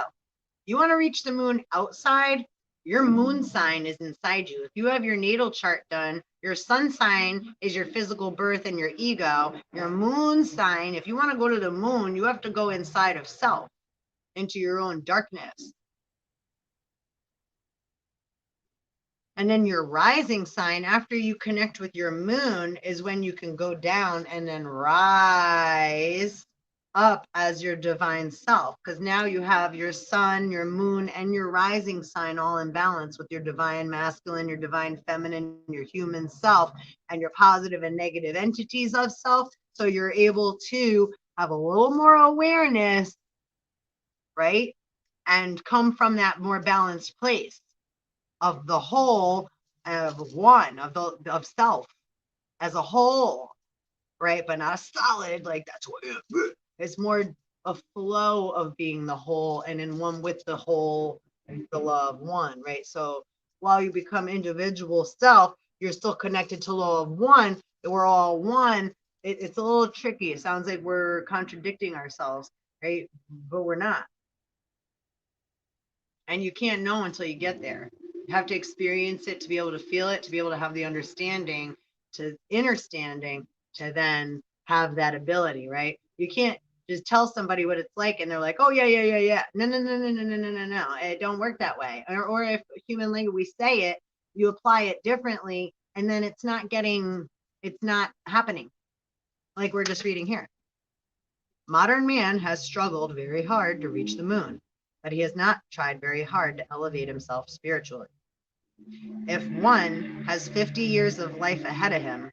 A: want to reach the moon outside, your moon sign is inside you. If you have your natal chart done, your sun sign is your physical birth and your ego. Your moon sign, if you want to go to the moon, you have to go inside of self, into your own darkness. And then your rising sign, after you connect with your moon, is when you can go down and then rise up as your divine self. Because now you have your sun, your moon, and your rising sign all in balance with your divine masculine, your divine feminine, your human self, and your positive and negative entities of self. So you're able to have a little more awareness, right? And come from that more balanced place of the whole, of one, of self as a whole, right? But not a solid, like that's what it's more a flow of being the whole and in one with the whole, the law of one, right? So while you become individual self, you're still connected to law of one. We're all one. It's a little tricky. It sounds like we're contradicting ourselves, right? But we're not. And you can't know until you get there. You have to experience it to be able to feel it, to be able to have the understanding, to understanding, to then have that ability, right? You can't just tell somebody what it's like and they're like, oh yeah, yeah, yeah, yeah. No, no, no, no, no, no, no, no, no. It don't work that way. Or if human language, we say it, you apply it differently, and then it's not happening. Like we're just reading here. Modern man has struggled very hard to reach the moon, but he has not tried very hard to elevate himself spiritually. If one has 50 years of life ahead of him,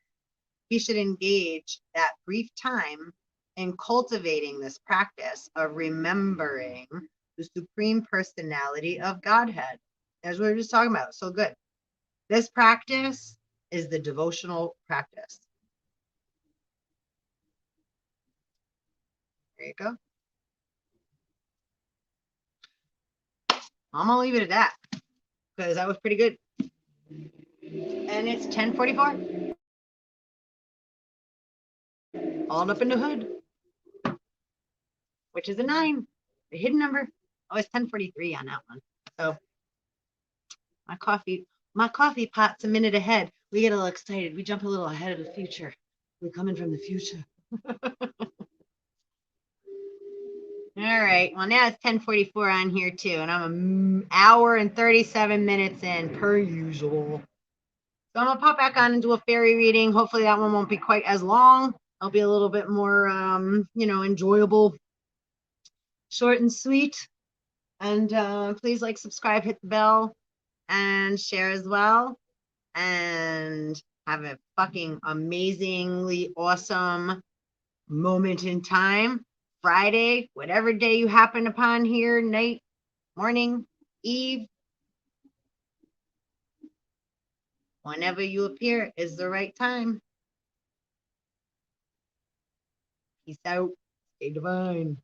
A: he should engage that brief time in cultivating this practice of remembering the supreme personality of Godhead. As we were just talking about, so good. This practice is the devotional practice. There you go. I'm gonna leave it at that because that was pretty good. And it's 10:44. All up in the hood, which is a 9, the hidden number. Oh, it's 10:43 on that one. So my coffee pot's a minute ahead. We get a little excited. We jump a little ahead of the future. We're coming from the future. All right. Well, now it's 10:44 on here too, and I'm an hour and 37 minutes in per usual. So I'm gonna pop back on and do a fairy reading. Hopefully that one won't be quite as long. It'll be a little bit more, enjoyable, short and sweet. And please like, subscribe, hit the bell, and share as well. And have a fucking amazingly awesome moment in time. Friday, whatever day you happen upon here, night, morning, eve, whenever you appear is the right time. Peace out. Stay divine.